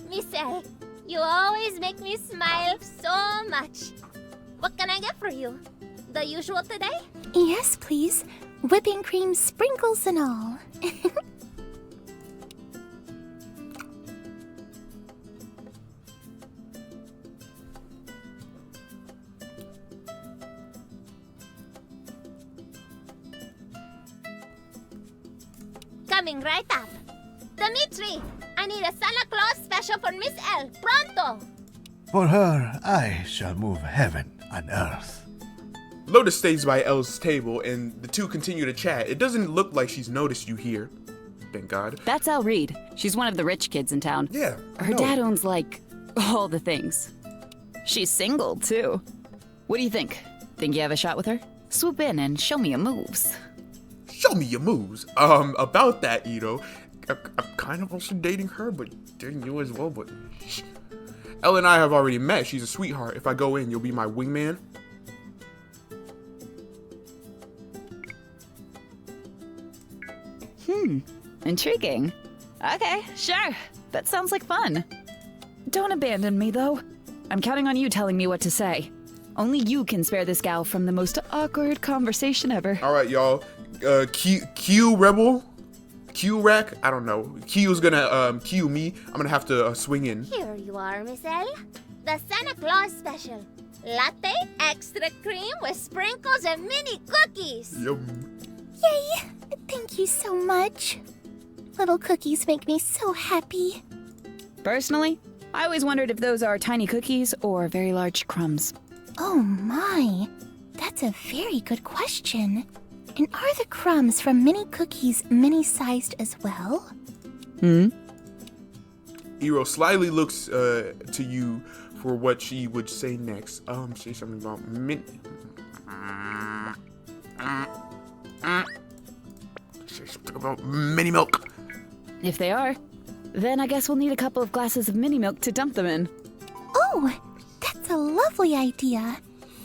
Miss Elle, you always make me smile so much. What can I get for you? The usual today? Yes, please. Whipping cream, sprinkles, and all. Coming right up. Dimitri, I need a Santa Claus special for Miss Elle. Pronto! For her, I shall move heaven and earth. Lotus stays by Elle's table, and the two continue to chat. It doesn't look like she's noticed you here. Thank God. That's Elle Reed. She's one of the rich kids in town. Yeah, I Her know. dad owns, like, all the things. She's single, too. What do you think? Think you have a shot with her? Swoop in and show me your moves. Show me your moves. About that, Ito, I'm kind of also dating her, but dating you as well, but... Elle and I have already met. She's a sweetheart. If I go in, you'll be my wingman. Intriguing. Okay, sure. That sounds like fun. Don't abandon me, though. I'm counting on you telling me what to say. Only you can spare this gal from the most awkward conversation ever. All right, y'all. RebelRacc. I don't know. Q's gonna cue me. I'm gonna have to swing in. Here you are, Miss Elle. The Santa Claus special. Latte, extra cream with sprinkles and mini cookies. Yum. Yay! Thank you so much. Little cookies make me so happy. Personally, I always wondered if those are tiny cookies or very large crumbs. Oh my, that's a very good question. And are the crumbs from mini cookies mini-sized as well? Iro slyly looks to you for what she would say next. Say something about say something about mini milk. If they are, then I guess we'll need a couple of glasses of mini milk to dump them in. Oh, that's a lovely idea.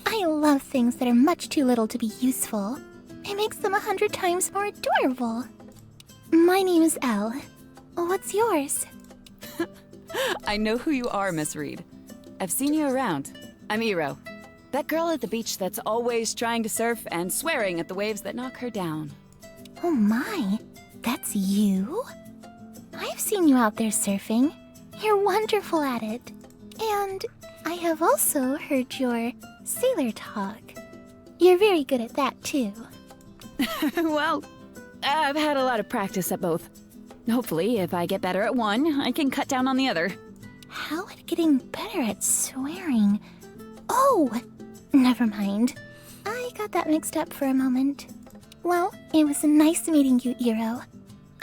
I love things that are much too little to be useful. It makes them 100 times more adorable. My name is Elle. What's yours? I know who you are, Miss Reed. I've seen you around. I'm Iro. That girl at the beach that's always trying to surf and swearing at the waves that knock her down. Oh my, that's you? I've seen you out there surfing. You're wonderful at it. And I have also heard your sailor talk. You're very good at that too. Well, I've had a lot of practice at both. Hopefully, if I get better at one, I can cut down on the other. How at getting better at swearing? Oh, never mind. I got that mixed up for a moment. Well, it was nice meeting you, Iro.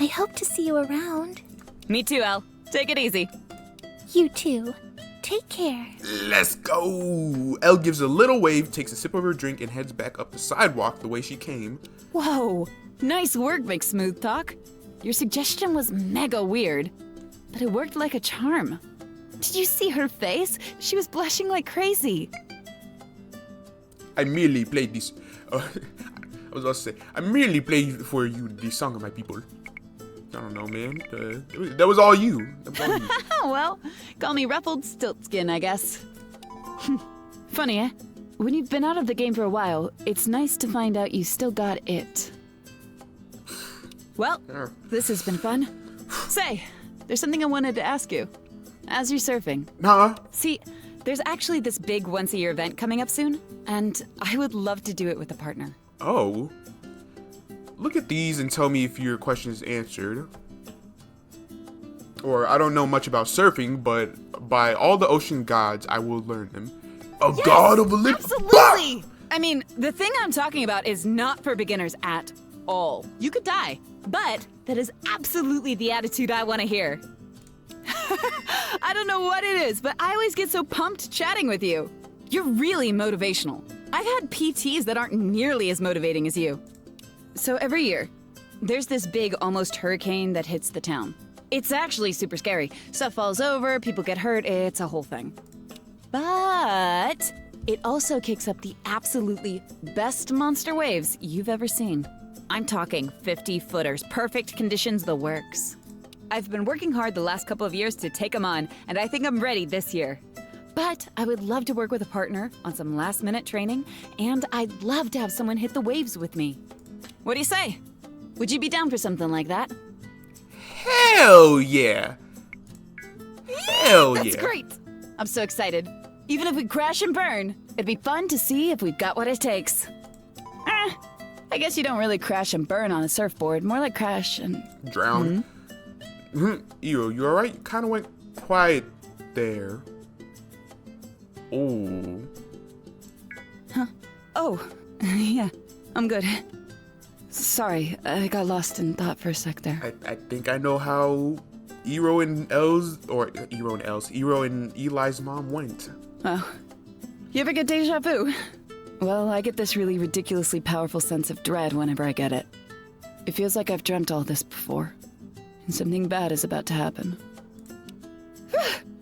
I hope to see you around. Me too, Elle. Take it easy. You too. Take care. Let's go. Elle gives a little wave, takes a sip of her drink, and heads back up the sidewalk the way she came. Whoa, nice work, Big Smooth Talk. Your suggestion was mega weird, but it worked like a charm. Did you see her face? She was blushing like crazy. I merely played this. I was about to say, I merely played for you the song of my people. I don't know, man. That was all you. That was all you. Well, call me ruffled stiltskin, I guess. Funny, eh? When you've been out of the game for a while, it's nice to find out you still got it. Well, Yeah. this has been fun. Say, there's something I wanted to ask you. As you're surfing, Huh? see, there's actually this big once-a-year event coming up soon, and I would love to do it with a partner. Oh. Look at these and tell me if your question is answered. Or, I don't know much about surfing, but by all the ocean gods, I will learn them. A god of Olympus. Absolutely! I mean, the thing I'm talking about is not for beginners at all. You could die. But that is absolutely the attitude I want to hear. I don't know what it is, but I always get so pumped chatting with you. You're really motivational. I've had PTs that aren't nearly as motivating as you. So every year, there's this big almost hurricane that hits the town. It's actually super scary. Stuff falls over, people get hurt, it's a whole thing. But it also kicks up the absolutely best monster waves you've ever seen. I'm talking 50-footers, perfect conditions, the works. I've been working hard the last couple of years to take them on, and I think I'm ready this year. But I would love to work with a partner on some last-minute training, and I'd love to have someone hit the waves with me. What do you say? Would you be down for something like that? Hell yeah! Hell yeah! That's great! I'm so excited. Even if we crash and burn, it'd be fun to see if we've got what it takes. I guess you don't really crash and burn on a surfboard, more like crash and... Drown. Iro, you alright? You kinda went quiet there. Oh. Huh? Oh, yeah, I'm good. Sorry, I got lost in thought for a sec there. I think I know how Iro and Eli's mom went. Oh. You ever get deja vu? Well, I get this really ridiculously powerful sense of dread whenever I get it. It feels like I've dreamt all this before, and something bad is about to happen.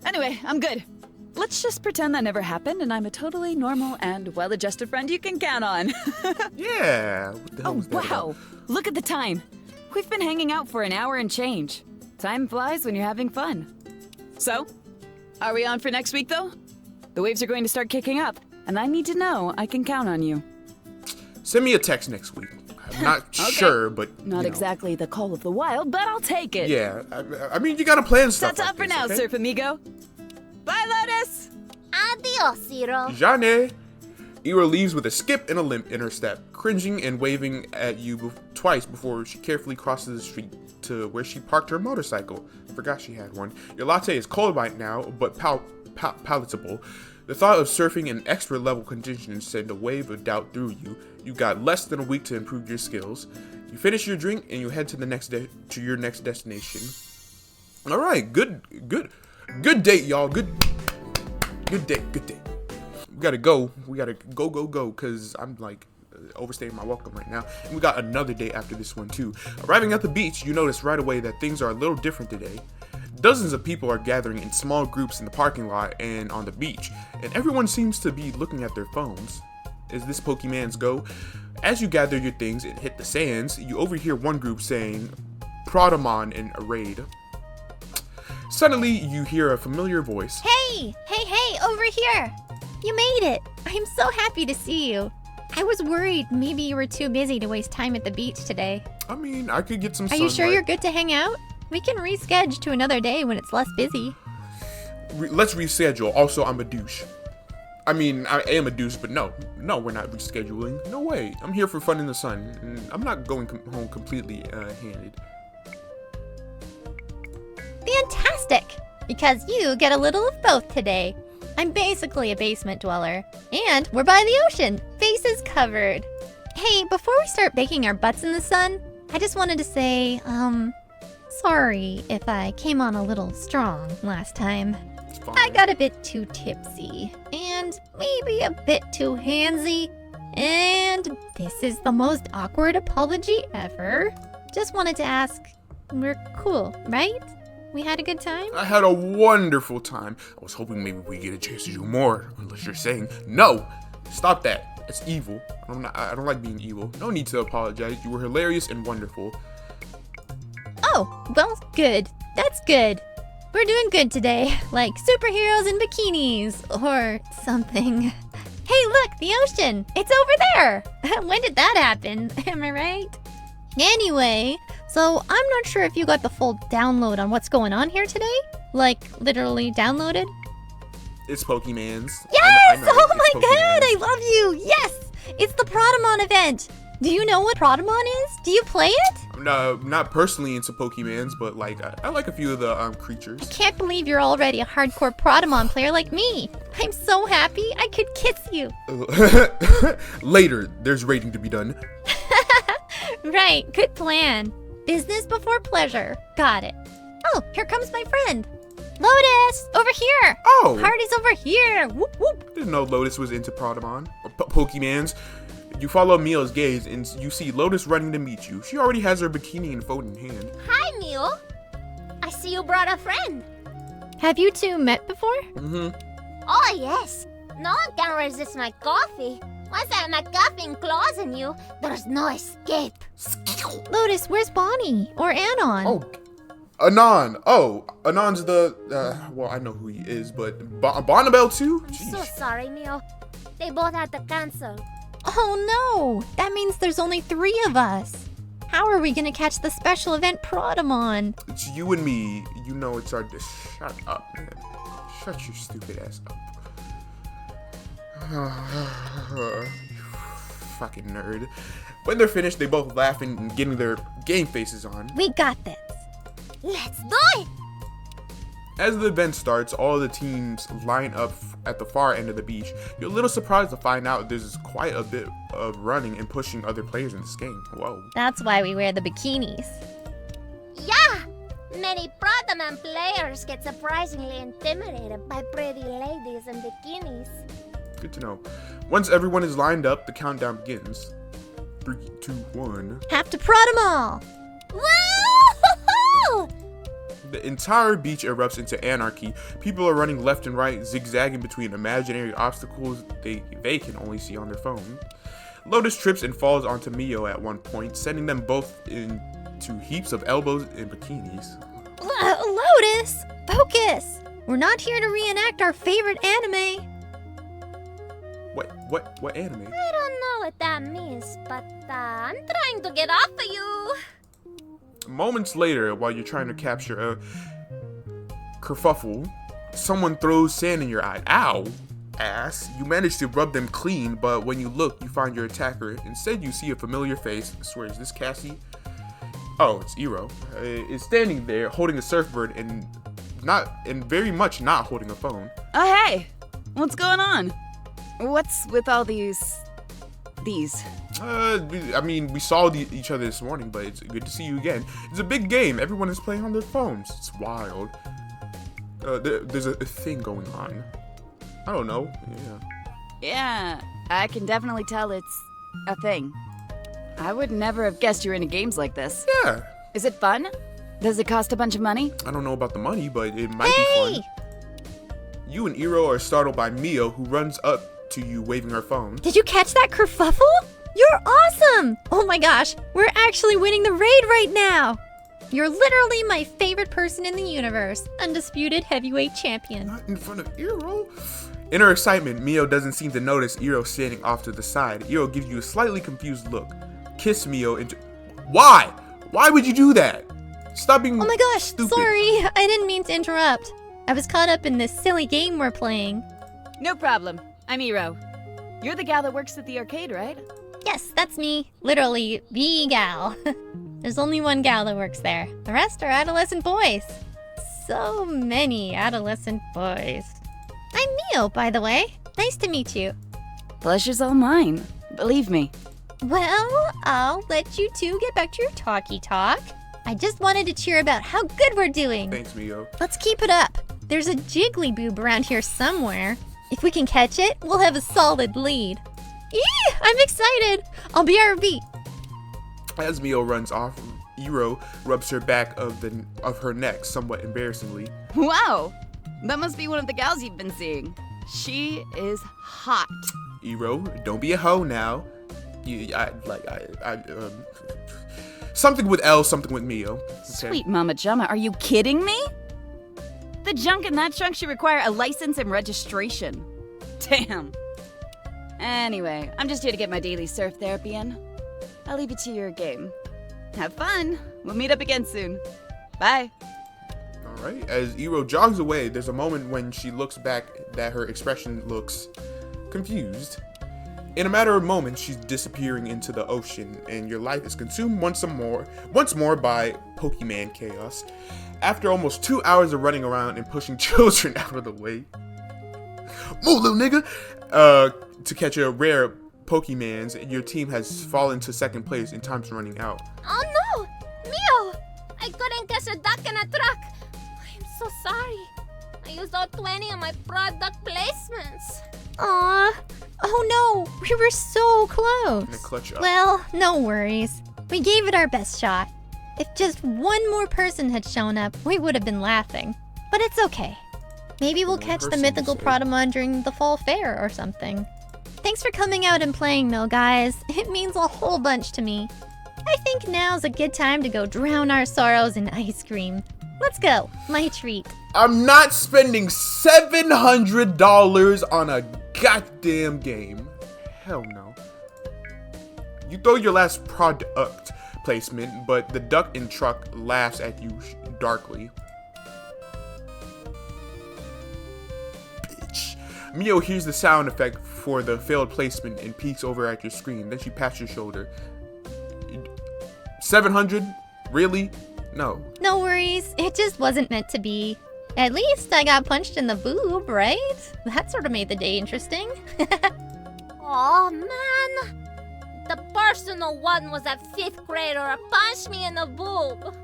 Anyway, I'm good. Let's just pretend that never happened, and I'm a totally normal and well-adjusted friend you can count on. Yeah. What the hell was that wow. about? Look at the time. We've been hanging out for an hour and change. Time flies when you're having fun. So, are we on for next week, though? The waves are going to start kicking up, and I need to know I can count on you. Send me a text next week. I'm not Okay. sure, but Not exactly the call of the wild, but I'll take it. Yeah, I mean, you gotta plan stuff. That's all for now, okay? Surf Amigo. Bye, Lotus! Adios, Iro. Jane. Iro leaves with a skip and a limp in her step, cringing and waving at you twice before she carefully crosses the street to where she parked her motorcycle. Forgot she had one. Your latte is cold right now, but palatable. The thought of surfing in extra level conditions sent a wave of doubt through you. You got less than a week to improve your skills. You finish your drink and you head to your next destination. All right, good date, y'all. Good date. We gotta go. We gotta go. Cause I'm like overstaying my welcome right now. And we got another day after this one too. Arriving at the beach, you notice right away that things are a little different today. Dozens of people are gathering in small groups in the parking lot and on the beach, and everyone seems to be looking at their phones. Is this Pokemon's go? As you gather your things and hit the sands, you overhear one group saying, Prodamon in a raid. Suddenly, you hear a familiar voice. Hey, over here. You made it. I'm so happy to see you. I was worried maybe you were too busy to waste time at the beach today. I mean, I could get some Are sunlight. you sure you're good to hang out? We can reschedule to another day when it's less busy. Let's reschedule. Also, I'm a douche. I mean, I am a douche, but no, we're not rescheduling. No way. I'm here for fun in the sun, and I'm not going home completely handed. Fantastic! Because you get a little of both today. I'm basically a basement dweller. And we're by the ocean. Faces covered. Hey, before we start baking our butts in the sun, I just wanted to say, sorry if I came on a little strong last time. It's fine. I got a bit too tipsy, and maybe a bit too handsy, and this is the most awkward apology ever. Just wanted to ask, we're cool, right? We had a good time? I had a wonderful time. I was hoping maybe we get a chance to do more, unless you're saying, no, stop that. That's evil. I don't like being evil. No need to apologize. You were hilarious and wonderful. Oh, well, good. That's good. We're doing good today, like superheroes in bikinis, or something. Hey, look, the ocean! It's over there! When did that happen? Am I right? Anyway, so I'm not sure if you got the full download on what's going on here today. Like, literally downloaded? It's Pokemon's. Yes! I know. Oh It's my god, I Pokemon's. love you! Yes! It's the Prodamon event! Do you know what Prodamon is? Do you play it? No, not personally into Pokemon's, but like I like a few of the creatures. Can't believe you're already a hardcore Prodamon player like me. I'm so happy I could kiss you. Later, there's raiding to be done. Right, good plan. Business before pleasure. Got it. Oh, here comes my friend. Lotus, over here. Oh! Party's over here. Whoop, whoop. Didn't know Lotus was into Prodamon, or Pokemans. You follow Mio's gaze and you see Lotus running to meet you. She already has her bikini and phone in hand. Hi, Mio. I see you brought a friend. Have you two met before? Mm-hmm. Oh, yes. No one can resist my coffee. Once I have my coffee and claws in you, there's no escape. Lotus, where's Bonnie? Or Anon? Oh, Anon. Oh, Anon's the, well, I know who he is, but Bonnabelle too? I'm Jeez. so sorry, Mio. They both had to cancel. Oh no! That means there's only 3 of us. How are we gonna catch the special event Prodamon? It's you and me. You know it's our... Shut up, man. Shut your stupid ass up. You fucking nerd. When they're finished, they both laugh and getting their game faces on. We got this. Let's do it! As the event starts, all the teams line up at the far end of the beach. You're a little surprised to find out there's quite a bit of running and pushing other players in this game. Whoa. That's why we wear the bikinis. Yeah! Many Prodamon players get surprisingly intimidated by pretty ladies in bikinis. Good to know. Once everyone is lined up, the countdown begins. 3, 2, 1. Have to prod 'em all. Woo! The entire beach erupts into anarchy. People are running left and right, zigzagging between imaginary obstacles they can only see on their phone. Lotus trips and falls onto Mio at one point, sending them both into heaps of elbows and bikinis. Lotus, focus. We're not here to reenact our favorite anime. What anime? I don't know what that means, but I'm trying to get off of you. Moments later, while you're trying to capture a kerfuffle, someone throws sand in your eye. Ow! Ass. You manage to rub them clean, but when you look, you find your attacker. Instead, you see a familiar face. I swear, is this Cassie? Oh, it's Iro. Is standing there holding a surfboard and very much not holding a phone. Oh, hey! What's going on? What's with all these? I mean, we saw each other this morning, but it's good to see you again. It's a big game. Everyone is playing on their phones. It's wild. There's a thing going on. I don't know. Yeah, I can definitely tell it's a thing. I would never have guessed you were into games like this. Yeah. Is it fun? Does it cost a bunch of money? I don't know about the money, but it might be fun. You and Iro are startled by Mio, who runs up to you waving her phone. Did you catch that kerfuffle? You're awesome! Oh my gosh, we're actually winning the raid right now! You're literally my favorite person in the universe. Undisputed heavyweight champion. Not in front of Iro. In her excitement, Mio doesn't seem to notice Iro standing off to the side. Iro gives you a slightly confused look. Kiss Mio into... Why? Why would you do that? Stop being Oh my gosh, stupid. sorry. I didn't mean to interrupt. I was caught up in this silly game we're playing. No problem. I'm Iro. You're the gal that works at the arcade, right? Yes, that's me. Literally, the gal. There's only one gal that works there. The rest are adolescent boys. So many adolescent boys. I'm Mio, by the way. Nice to meet you. Pleasure's all mine. Believe me. Well, I'll let you two get back to your talky talk. I just wanted to cheer about how good we're doing. Thanks, Mio. Let's keep it up. There's a jiggly boob around here somewhere. If we can catch it, we'll have a solid lead. Eee, I'm excited. I'll be RB. As Mio runs off, Iro rubs her back of her neck somewhat embarrassingly. Wow! That must be one of the gals you've been seeing. She is hot. Iro, don't be a hoe now. Something with L, something with Mio. Okay. Sweet Mama Jama, are you kidding me? The junk in that trunk should require a license and registration. Damn. Anyway, I'm just here to get my daily surf therapy in. I'll leave it to your game. Have fun. We'll meet up again soon. Bye. Alright, as Iro jogs away, there's a moment when she looks back that her expression looks confused. In a matter of moments, she's disappearing into the ocean, and your life is consumed once more by Pokemon chaos. After almost 2 hours of running around and pushing children out of the way, move, little nigga, to catch a rare Pokemons, your team has fallen to second place and time's running out. Oh no! Mio! I couldn't catch a duck in a truck. I'm so sorry. I used all 20 of my product placements. Aw. Oh no, we were so close. And a clutch up. Well, no worries. We gave it our best shot. If just one more person had shown up, we would have been laughing. But it's okay. Maybe we'll catch the mythical Protomon during the fall fair or something. Thanks for coming out and playing though, guys. It means a whole bunch to me. I think now's a good time to go drown our sorrows in ice cream. Let's go, my treat. I'm not spending $700 on a goddamn game. Hell no. You throw your last product placement, but the duck in truck laughs at you darkly. Bitch. Mio hears the sound effect for the failed placement and peeks over at your screen. Then she pats your shoulder. 700? Really? No. No worries, it just wasn't meant to be. At least I got punched in the boob, right? That sort of made the day interesting. Oh man! The personal one was a 5th grader who punched me in the boob.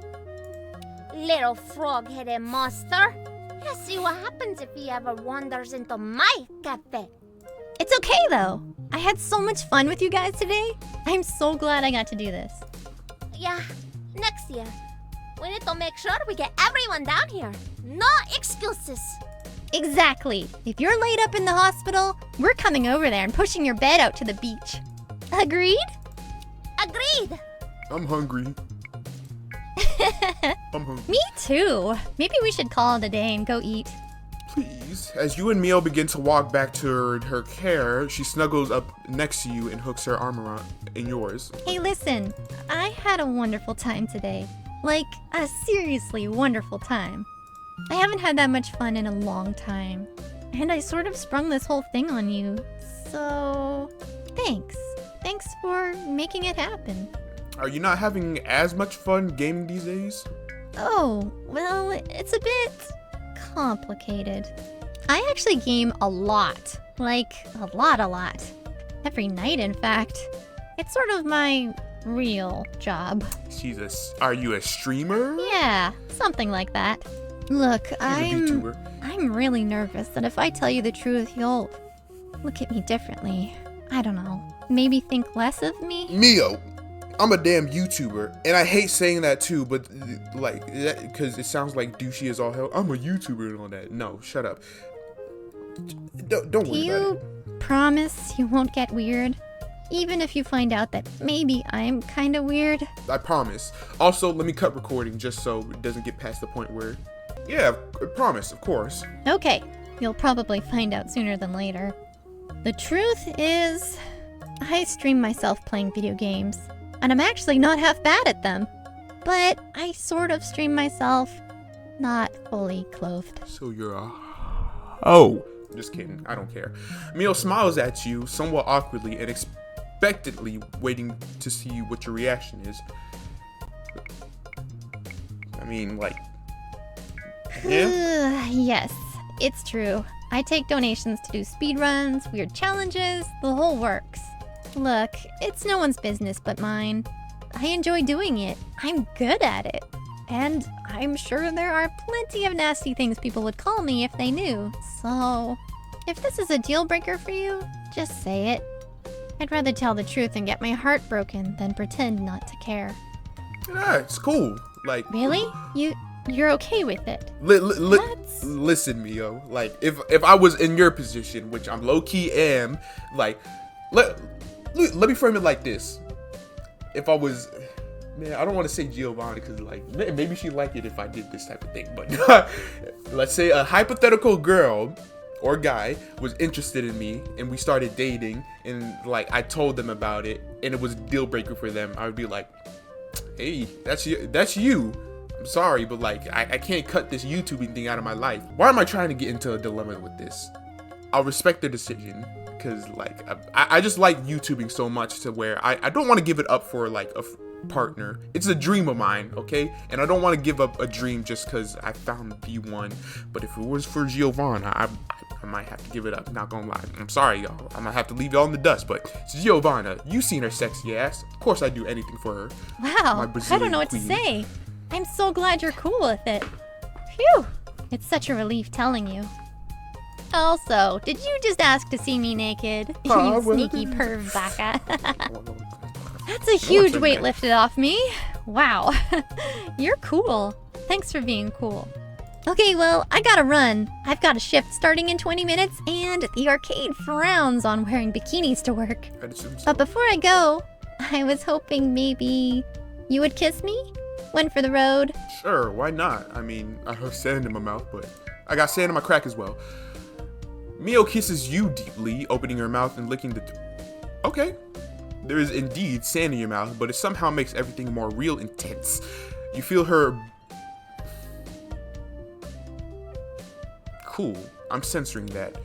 Little frog-headed monster. Let's see what happens if he ever wanders into my cafe. It's okay though. I had so much fun with you guys today. I'm so glad I got to do this. Yeah, next year. We need to make sure we get everyone down here. No excuses. Exactly. If you're laid up in the hospital, we're coming over there and pushing your bed out to the beach. Agreed? Agreed. I'm hungry. I'm hungry. Me too. Maybe we should call it a day and go eat. Please. As you and Mio begin to walk back to her care, she snuggles up next to you and hooks her arm around in yours. Hey, listen. I had a wonderful time today. Like, a seriously wonderful time. I haven't had that much fun in a long time. And I sort of sprung this whole thing on you. So, thanks. Thanks for making it happen. Are you not having as much fun gaming these days? Oh, well, it's a bit complicated. I actually game a lot. Like, a lot. Every night, in fact. It's sort of my real job. Are you a streamer? Yeah, something like that. Look, She's a VTuber. I'm really nervous that if I tell you the truth, you'll look at me differently. I don't know. Maybe think less of me? Mio, I'm a damn YouTuber, and I hate saying that too, but like, because it sounds like douchey as all hell. I'm a YouTuber and all that. No, shut up. Don't worry about it. Do you promise you won't get weird? Even if you find out that maybe I'm kind of weird? I promise. Also, let me cut recording just so it doesn't get past the point where... Yeah, I promise, of course. Okay, you'll probably find out sooner than later. The truth is, I stream myself playing video games, and I'm actually not half bad at them. But I sort of stream myself not fully clothed. So you're a... Oh. Just kidding, I don't care. Mio smiles at you somewhat awkwardly and expectantly waiting to see what your reaction is. I mean, like... Yeah? Yes, it's true. I take donations to do speedruns, weird challenges, the whole works. Look, it's no one's business but mine. I enjoy doing it. I'm good at it. And I'm sure there are plenty of nasty things people would call me if they knew. So, if this is a deal breaker for you, just say it. I'd rather tell the truth and get my heart broken than pretend not to care. Yeah, it's cool. Like... Really? You're okay with it? Listen, Mio. Like, if I was in your position, which I'm low-key am, like, let me frame it like this. If I was... Man, I don't want to say Giovanni because, like, maybe she'd like it if I did this type of thing. But let's say a hypothetical girl or guy was interested in me and we started dating and, like, I told them about it and it was a deal breaker for them. I would be like, hey, that's you. I'm sorry, but, like, I can't cut this YouTubing thing out of my life. Why am I trying to get into a dilemma with this? I'll respect their decision because, like, I just like YouTubing so much to where I don't want to give it up for, like, partner. It's a dream of mine, okay? And I don't want to give up a dream just because I found the one. But if it was for Giovanna, I might have to give it up. Not gonna lie. I'm sorry, y'all. I might have to leave y'all in the dust. But it's Giovanna. You seen her sexy ass. Of course I'd do anything for her. Wow, I don't know what to say. I'm so glad you're cool with it. Phew, it's such a relief telling you. Also, did you just ask to see me naked? You sneaky perv baka. That's a huge weight lifted off me. Wow, you're cool. Thanks for being cool. Okay, well, I gotta run. I've got a shift starting in 20 minutes, and the arcade frowns on wearing bikinis to work. But before I go, I was hoping maybe you would kiss me? Went for the road. Sure, why not? I mean, I have sand in my mouth, but I got sand in my crack as well. Mio kisses you deeply, opening her mouth and licking the... Okay. There is indeed sand in your mouth, but it somehow makes everything more real and tense. You feel her... Cool. I'm censoring that.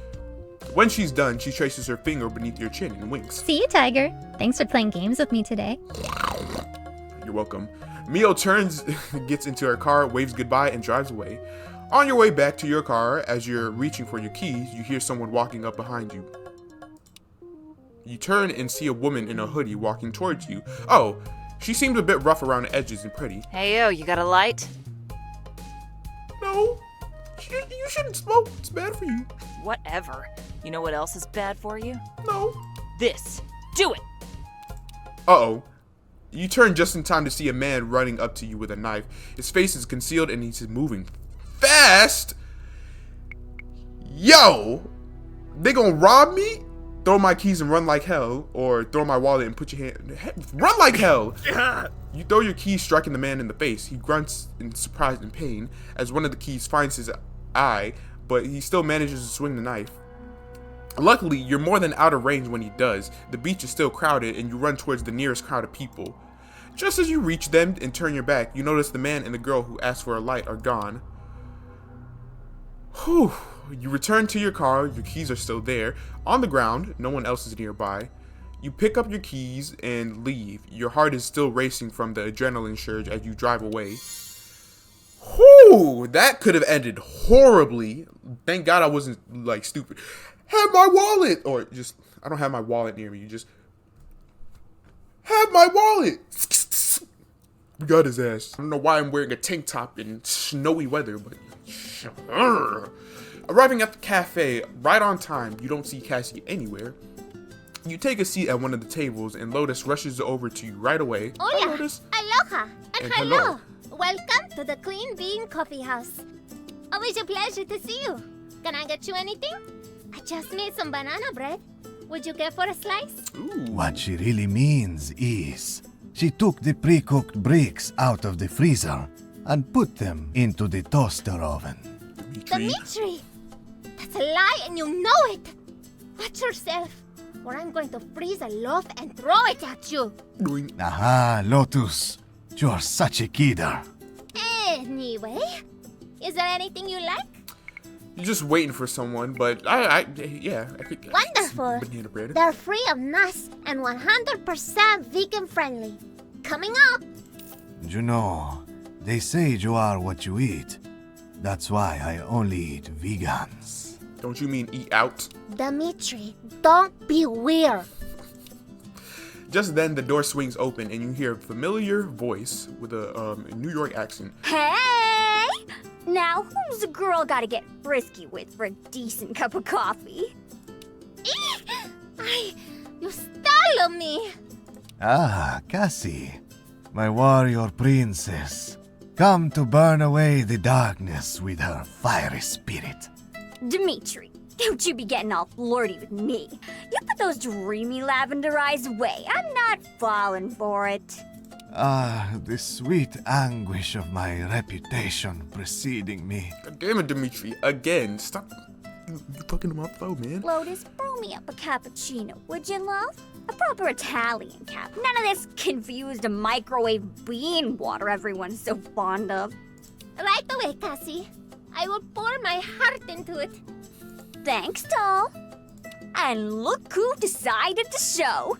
When she's done, she traces her finger beneath your chin and winks. See you, Tiger. Thanks for playing games with me today. You're welcome. Mio turns, gets into her car, waves goodbye, and drives away. On your way back to your car, as you're reaching for your keys, you hear someone walking up behind you. You turn and see a woman in a hoodie walking towards you. Oh, she seems a bit rough around the edges and pretty. Hey, yo, you got a light? No, you shouldn't smoke. It's bad for you. Whatever. You know what else is bad for you? No. This. Do it! Uh-oh. You turn just in time to see a man running up to you with a knife. His face is concealed and he's moving fast. Yo! They gonna rob me? Throw my keys and run like hell, or throw my wallet and put your hand... Run like hell! You throw your keys, striking the man in the face. He grunts in surprise and pain as one of the keys finds his eye, but he still manages to swing the knife. Luckily, you're more than out of range when he does. The beach is still crowded, and you run towards the nearest crowd of people. Just as you reach them and turn your back, you notice the man and the girl who asked for a light are gone. Whew. You return to your car, your keys are still there. On the ground, no one else is nearby. You pick up your keys and leave. Your heart is still racing from the adrenaline surge as you drive away. Whew, that could have ended horribly. Thank God I wasn't, like, stupid. Have my wallet! Or just, I don't have my wallet near me. You just, have my wallet! We got his ass. I don't know why I'm wearing a tank top in snowy weather, but... Arriving at the cafe right on time, you don't see Cassie anywhere. You take a seat at one of the tables, and Lotus rushes over to you right away. Hola, Hi, Lotus. aloha, and hello. hello. Welcome to the Clean Bean Coffee House. Always a pleasure to see you. Can I get you anything? I just made some banana bread. Would you care for a slice? Ooh. What she really means is, she took the pre-cooked bricks out of the freezer and put them into the toaster oven. Dimitri! That's a lie and you know it! Watch yourself, or I'm going to freeze a loaf and throw it at you! Aha, Lotus. You're such a kidder. Anyway, is there anything you like? You're just waiting for someone, but I could. Wonderful! Banana bread. They're free of nuts and 100% vegan friendly. Coming up! You know, they say you are what you eat. That's why I only eat vegans. Don't you mean eat out? Dimitri, don't be weird. Just then, the door swings open, and you hear a familiar voice with a New York accent. Hey! Now, who's a girl gotta get frisky with for a decent cup of coffee? You startled me. Ah, Cassie, my warrior princess. Come to burn away the darkness with her fiery spirit. Dimitri, don't you be getting all flirty with me. You put those dreamy lavender eyes away. I'm not falling for it. Ah, the sweet anguish of my reputation preceding me. God damn it, Dimitri. Again. Stop. You fucking him up, though, man. Lotus, brew me up a cappuccino, would you, love? A proper Italian cap. None of this confused microwave bean water everyone's so fond of. Right away, Cassie. I will pour my heart into it. Thanks, doll. And look who decided to show.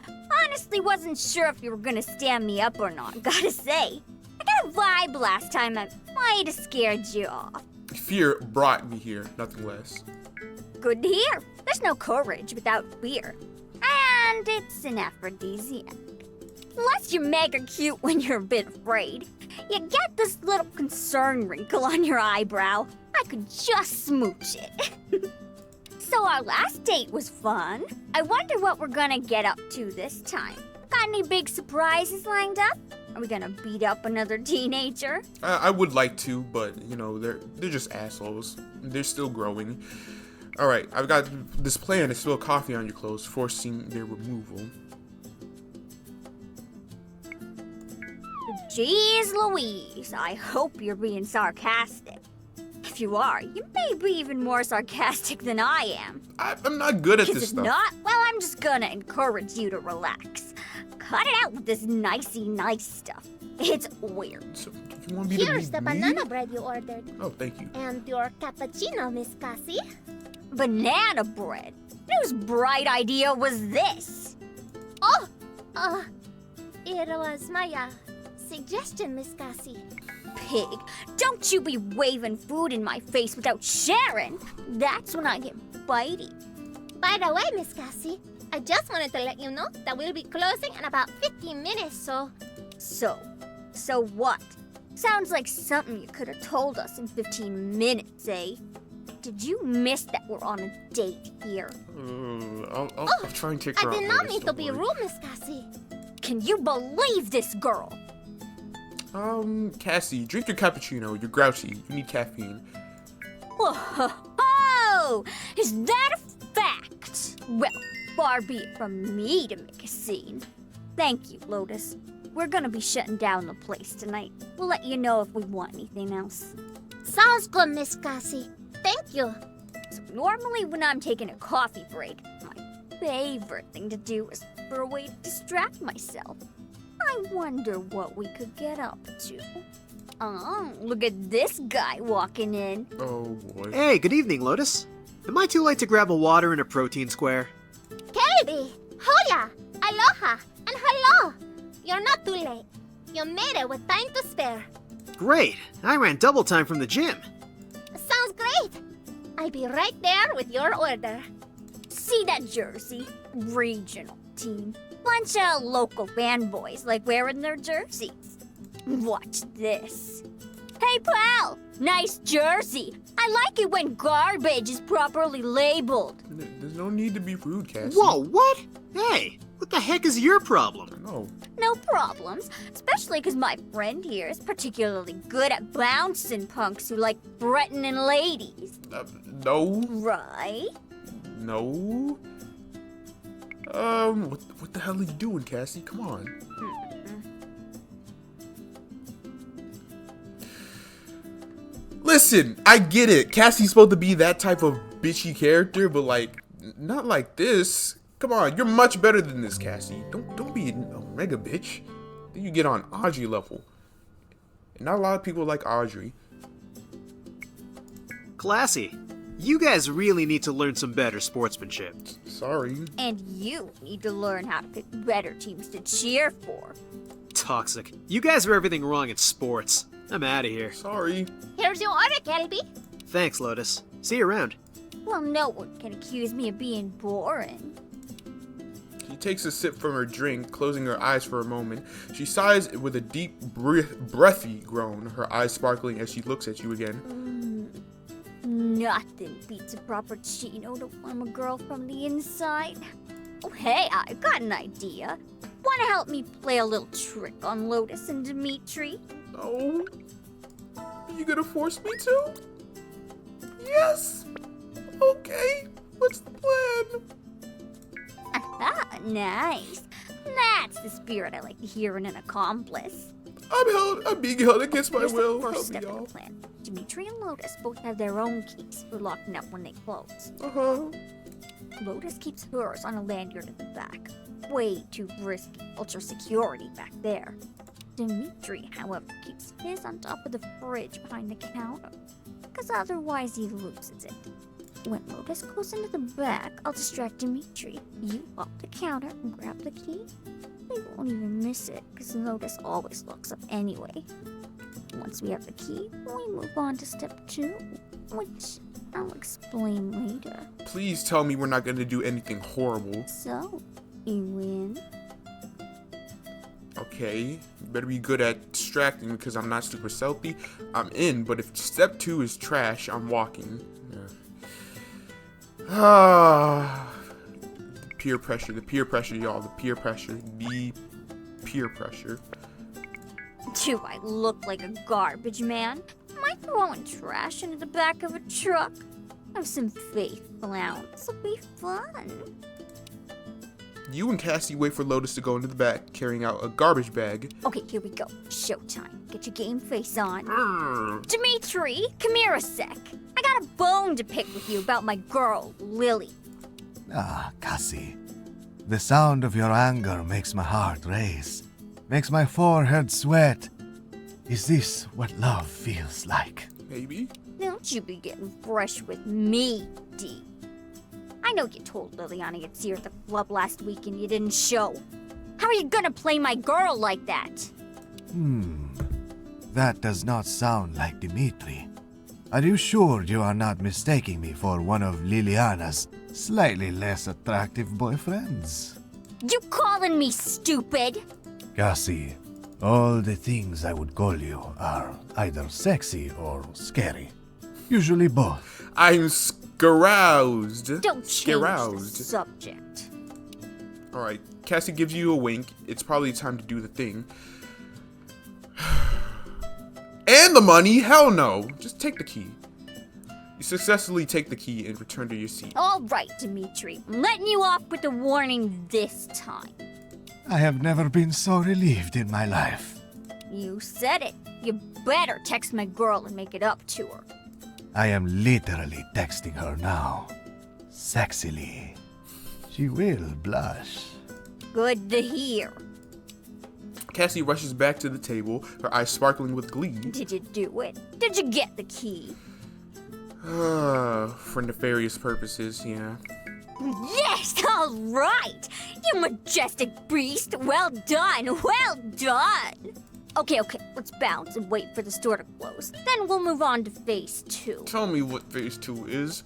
honestly wasn't sure if you were gonna stand me up or not, gotta say. I got a vibe last time I might have scared you off. Fear brought me here, nothing less. Good to hear. There's no courage without fear. And it's an aphrodisiac. Plus, you're mega cute when you're a bit afraid. You get this little concern wrinkle on your eyebrow. I could just smooch it. So our last date was fun. I wonder what we're gonna get up to this time. Got any big surprises lined up? Are we gonna beat up another teenager? I would like to, but you know, they're just assholes. They're still growing. Alright, I've got this plan to spill coffee on your clothes, forcing their removal. Jeez Louise, I hope you're being sarcastic. If you are, you may be even more sarcastic than I am. I'm not good at this If stuff. not, well, I'm just gonna encourage you to relax. Cut it out with this nicey nice stuff. It's weird. So, do you want me to Here's be the mean? banana bread you ordered. Oh, thank you. And your cappuccino, Miss Cassie. Banana bread? Whose bright idea was this? It was my, suggestion, Miss Cassie. Pig, don't you be waving food in my face without sharing. That's when I get bitey. By the way, Miss Cassie, I just wanted to let you know that we'll be closing in about 15 minutes, so... So what? Sounds like something you could have told us in 15 minutes, eh? Did you miss that we're on a date here? I'll try and take her I out did not later, mean to don't be worry. rude, Miss Cassie. Can you believe this girl? Cassie, drink your cappuccino. You're grouchy. You need caffeine. Oh, is that a fact? Well, far be it from me to make a scene. Thank you, Lotus. We're gonna be shutting down the place tonight. We'll let you know if we want anything else. Sounds good, Miss Cassie. Thank you. So normally when I'm taking a coffee break, my favorite thing to do is look for a way to distract myself. I wonder what we could get up to. Oh, look at this guy walking in. Oh boy. Hey, good evening, Lotus. Am I too late to grab a water and a protein square? Kelby! Hola! Aloha! And hello! You're not too late. You made it with time to spare. Great! I ran double time from the gym. Sounds great! I'll be right there with your order. See that jersey? Regional team. Bunch of local fanboys like wearing their jerseys. Watch this. Hey pal, nice jersey. I like it when garbage is properly labeled. There's no need to be rude, Cassie. Whoa, what? Hey, what the heck is your problem? No. No problems, especially because my friend here is particularly good at bouncing punks who like threatening ladies. No. Right? No. What the hell are you doing, Cassie? Come on. Listen, I get it. Cassie's supposed to be that type of bitchy character, but like, not like this. Come on, you're much better than this, Cassie. Don't be a mega bitch. Then you get on Audrey level. And not a lot of people like Audrey. Classy. You guys really need to learn some better sportsmanship. Sorry. And you need to learn how to pick better teams to cheer for. Toxic. You guys are everything wrong in sports. I'm out of here. Sorry. Here's your order, Kelby. Thanks, Lotus. See you around. Well, no one can accuse me of being boring. She takes a sip from her drink, closing her eyes for a moment. She sighs with a deep, breathy groan, her eyes sparkling as she looks at you again. Nothing beats a proper chino to warm a girl from the inside. Oh, hey, I've got an idea. Want to help me play a little trick on Lotus and Dimitri? No. Are you gonna force me to? Yes. Okay. What's the plan? Aha, nice. That's the spirit I like to hear in an accomplice. I'm being held against my Here's will. the first Help step me of the out. plan. Dimitri and Lotus both have their own keys for locking up when they close. Uh-huh. Lotus keeps hers on a lanyard at the back. Way too risky, ultra security back there. Dimitri, however, keeps his on top of the fridge behind the counter, because otherwise he loses it. When Lotus goes into the back, I'll distract Dimitri. You lock the counter and grab the key. We won't even miss it, because Lotus always locks up anyway. Once we have the key, we move on to step 2, which I'll explain later. Please tell me we're not going to do anything horrible. So, you win? Okay, you better be good at distracting because I'm not super stealthy. I'm in, but if step 2 is trash, I'm walking. The peer pressure, y'all. The peer pressure. Do I look like a garbage man? Am I throwing trash into the back of a truck? Have some faith, clown. This'll be fun. You and Cassie wait for Lotus to go into the back, carrying out a garbage bag. Okay, here we go. Showtime. Get your game face on. Dimitri, come here a sec. I got a bone to pick with you about my girl, Lily. Ah, Cassie. The sound of your anger makes my heart race, makes my forehead sweat. Is this what love feels like? Maybe. Don't you be getting fresh with me, D. I know you told Liliana you'd see her at the club last week and you didn't show. How are you gonna play my girl like that? That does not sound like Dimitri. Are you sure you are not mistaking me for one of Liliana's slightly less attractive boyfriends? You calling me stupid? Cassie, all the things I would call you are either sexy or scary. Usually both. I'm aroused. Don't change the subject. Alright, Cassie gives you a wink. It's probably time to do the thing. And the money? Hell no. Just take the key. You successfully take the key and return to your seat. All right, Dimitri. I'm letting you off with a warning this time. I have never been so relieved in my life. You said it. You better text my girl and make it up to her. I am literally texting her now. Sexily. She will blush. Good to hear. Cassie rushes back to the table, her eyes sparkling with glee. Did you do it? Did you get the key? For nefarious purposes, yeah. Yes, all right. You majestic beast. Well done, well done. Okay, let's bounce and wait for the store to close. Then we'll move on to phase 2. Tell me what phase 2 is.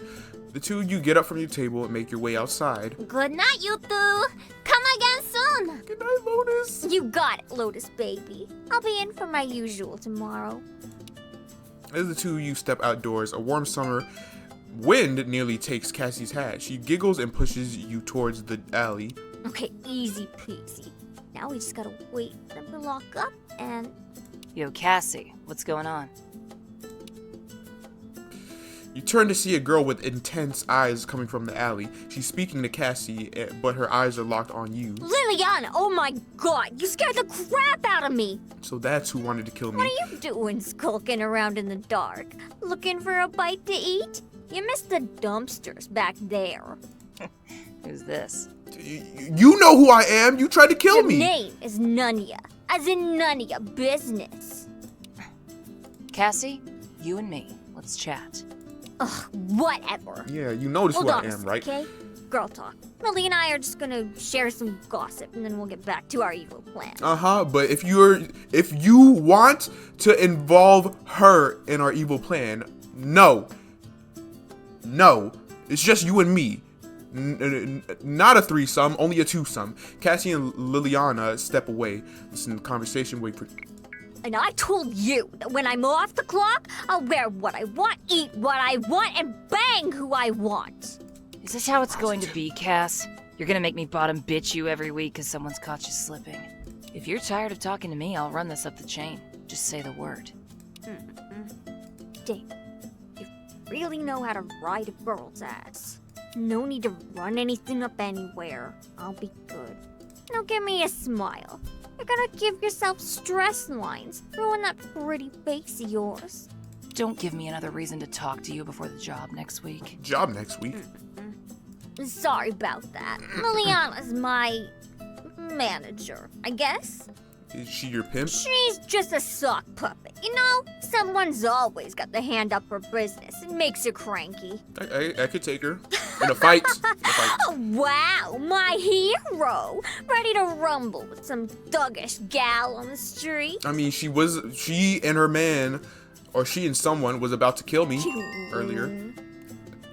The two of you get up from your table and make your way outside. Good night, you two. Come again soon. Good night, Lotus. You got it, Lotus baby. I'll be in for my usual tomorrow. As the two of you step outdoors, a warm summer wind nearly takes Cassie's hat. She giggles and pushes you towards the alley. Okay, easy peasy. Now we just gotta wait for them to lock up and... Yo, Cassie, what's going on? You turn to see a girl with intense eyes coming from the alley. She's speaking to Cassie, but her eyes are locked on you. Liliana, oh my god, you scared the crap out of me! So that's who wanted to kill me. What are you doing skulking around in the dark? Looking for a bite to eat? You missed the dumpsters back there. Who's this? You know who I am! You tried to kill me! Your name is Nunya, as in none of your business. Cassie, you and me, let's chat. Ugh, whatever. Yeah, you notice who I am, right? Okay? Girl talk. Lily and I are just gonna share some gossip, and then we'll get back to our evil plan. But if you want to involve her in our evil plan, no. It's just you and me. Not a threesome, only a twosome. Cassie and Liliana step away. Listen to the conversation, wait for... And I told you that when I'm off the clock, I'll wear what I want, eat what I want, and bang who I want. Is this how it's going to be, Cass? You're gonna make me bottom bitch you every week because someone's caught you slipping. If you're tired of talking to me, I'll run this up the chain. Just say the word. Damn. You really know how to ride a girl's ass. No need to run anything up anywhere. I'll be good. Now give me a smile. You're gonna give yourself stress lines, ruin that pretty face of yours. Don't give me another reason to talk to you before the job next week. Job next week? Sorry about that. Liliana's my manager, I guess. Is she your pimp? She's just a sock puppet, you know? Someone's always got the hand up her business. It makes her cranky. I could take her. In a fight. Oh, wow, my hero! Ready to rumble with some thuggish gal on the street? I mean, she and her man, or she and someone, was about to kill me earlier.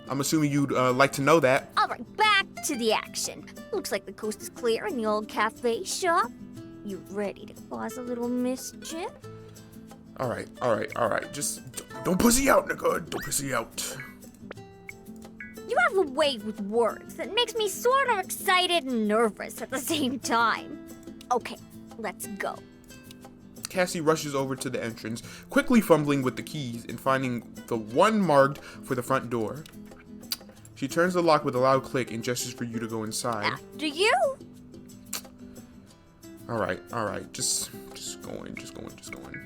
I'm assuming you'd like to know that. Alright, back to the action. Looks like the coast is clear in the old cafe shop. You ready to cause a little mischief? Alright. Just don't pussy out, nigga. Don't pussy out. You have a way with words that makes me sort of excited and nervous at the same time. Okay, let's go. Cassie rushes over to the entrance, quickly fumbling with the keys and finding the one marked for the front door. She turns the lock with a loud click and gestures for you to go inside. After you. Alright. Just going.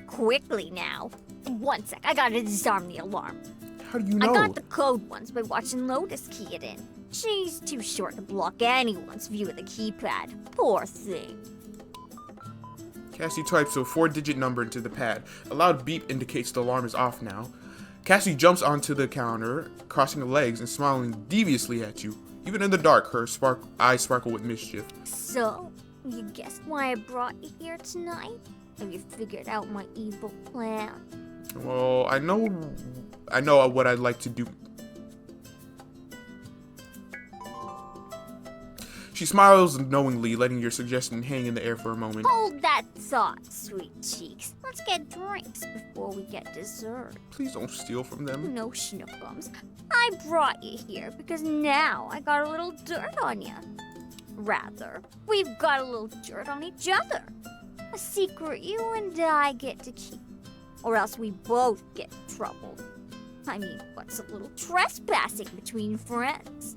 Quickly now. 1 sec, I gotta disarm the alarm. How do you know? I got the code once by watching Lotus key it in. She's too short to block anyone's view of the keypad. Poor thing. Cassie types a 4-digit number into the pad. A loud beep indicates the alarm is off now. Cassie jumps onto the counter, crossing her legs and smiling deviously at you. Even in the dark, her eyes sparkle with mischief. So, you guessed why I brought you here tonight? Have you figured out my evil plan? Well, I know what I'd like to do. She smiles knowingly, letting your suggestion hang in the air for a moment. Hold that thought, sweet cheeks. Let's get drinks before we get dessert. Please don't steal from them. No schnookums. I brought you here because now I got a little dirt on you. Rather, we've got a little dirt on each other. A secret you and I get to keep. Or else we both get in trouble. I mean, what's a little trespassing between friends?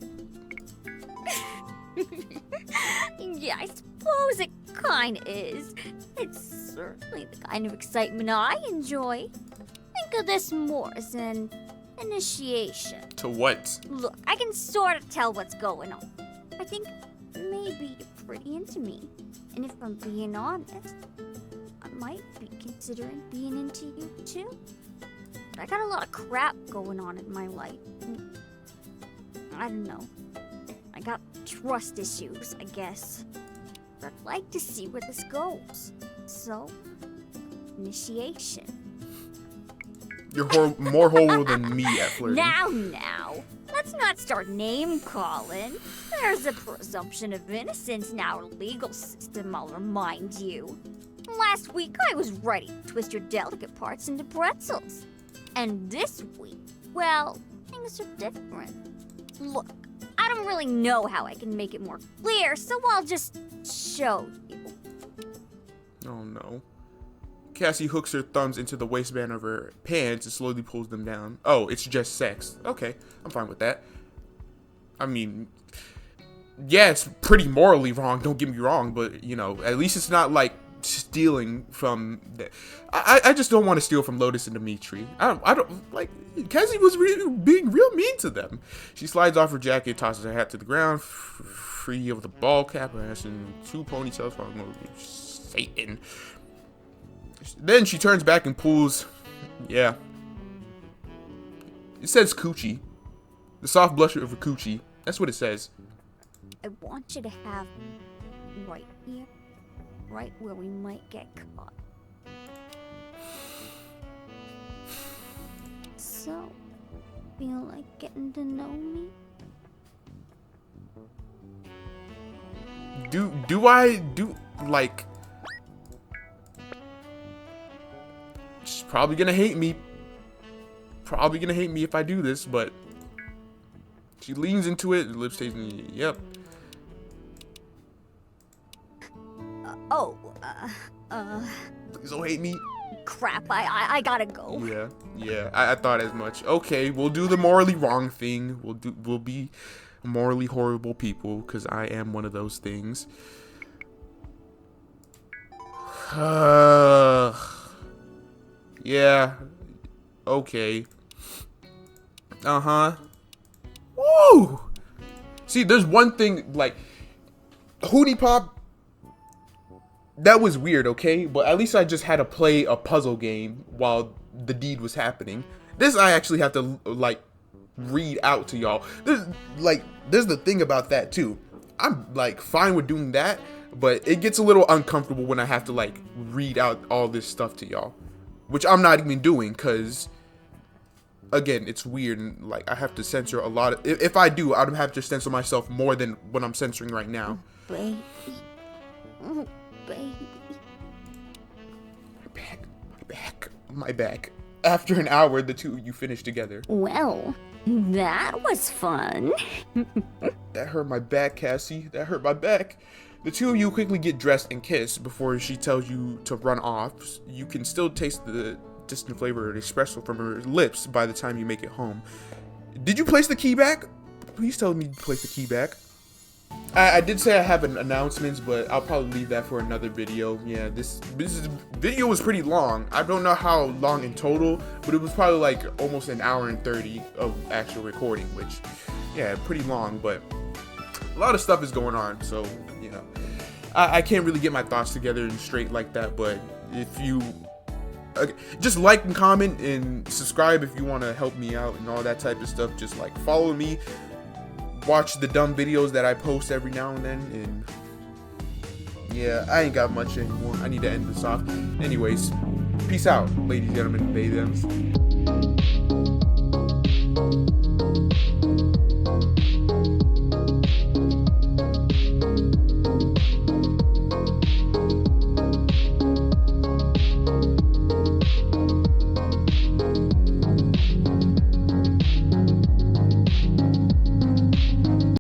Yeah, I suppose it kinda is. It's certainly the kind of excitement I enjoy. Think of this more as an initiation. To what? Look, I can sort of tell what's going on. I think maybe you're pretty into me. And if I'm being honest, I might be considering being into you too. But I got a lot of crap going on in my life. I don't know. I got trust issues, I guess. But I'd like to see where this goes. So, initiation. You're more horrible than me at flirting. Now, let's not start name calling. There's a presumption of innocence in our legal system, I'll remind you. Last week, I was ready to twist your delicate parts into pretzels. And this week, well, things are different. Look, I don't really know how I can make it more clear, so I'll just show you. Oh no. Cassie hooks her thumbs into the waistband of her pants and slowly pulls them down. Oh, it's just sex. Okay, I'm fine with that. I mean, yeah, it's pretty morally wrong, don't get me wrong, but, you know, at least it's not like stealing from I just don't want to steal from Lotus and Dimitri. I don't like Cassie was really being real mean to them. She slides off her jacket, tosses her hat to the ground, free of the ball cap, and 2 ponytails. Satan. Then she turns back and pulls. Yeah. It says coochie. The soft blush of her coochie. That's what it says. I want you to have right here. Right where we might get caught. So, feel like getting to know me? Do I like? She's probably gonna hate me. Probably gonna hate me if I do this, but she leans into it. The lips stays in the, yep. Please don't hate me. Crap, I gotta go. Yeah, I thought as much. Okay, we'll do the morally wrong thing. We'll be morally horrible people, because I am one of those things. Yeah. Okay. Woo! See, there's one thing, like, Hootie Pop, that was weird, okay? But at least I just had to play a puzzle game while the deed was happening. This I actually have to like read out to y'all. There's the thing about that too. I'm like fine with doing that, but it gets a little uncomfortable when I have to like read out all this stuff to y'all, which I'm not even doing because again, it's weird and like I have to censor a lot of, if I do, I'd have to censor myself more than what I'm censoring right now. Baby. Oh, baby. My back. After an hour, the two of you finished together. Well, that was fun. That hurt my back, Cassie. That hurt my back. The two of you quickly get dressed and kiss before she tells you to run off. You can still taste the distant flavor of espresso from her lips by the time you make it home. Did you place the key back? Please tell me to place the key back. I did say I have an announcements, but I'll probably leave that for another video. Yeah, this video was pretty long. I don't know how long in total, but it was probably like almost an hour and 30 of actual recording, which, yeah, pretty long, but a lot of stuff is going on, so, you know. I can't really get my thoughts together and straight like that, but if you just like and comment and subscribe if you want to help me out and all that type of stuff. Just like follow me, watch the dumb videos that I post every now and then, and yeah, I ain't got much anymore. I need to end this off. Anyways, peace out, ladies, gentlemen, and they, thems.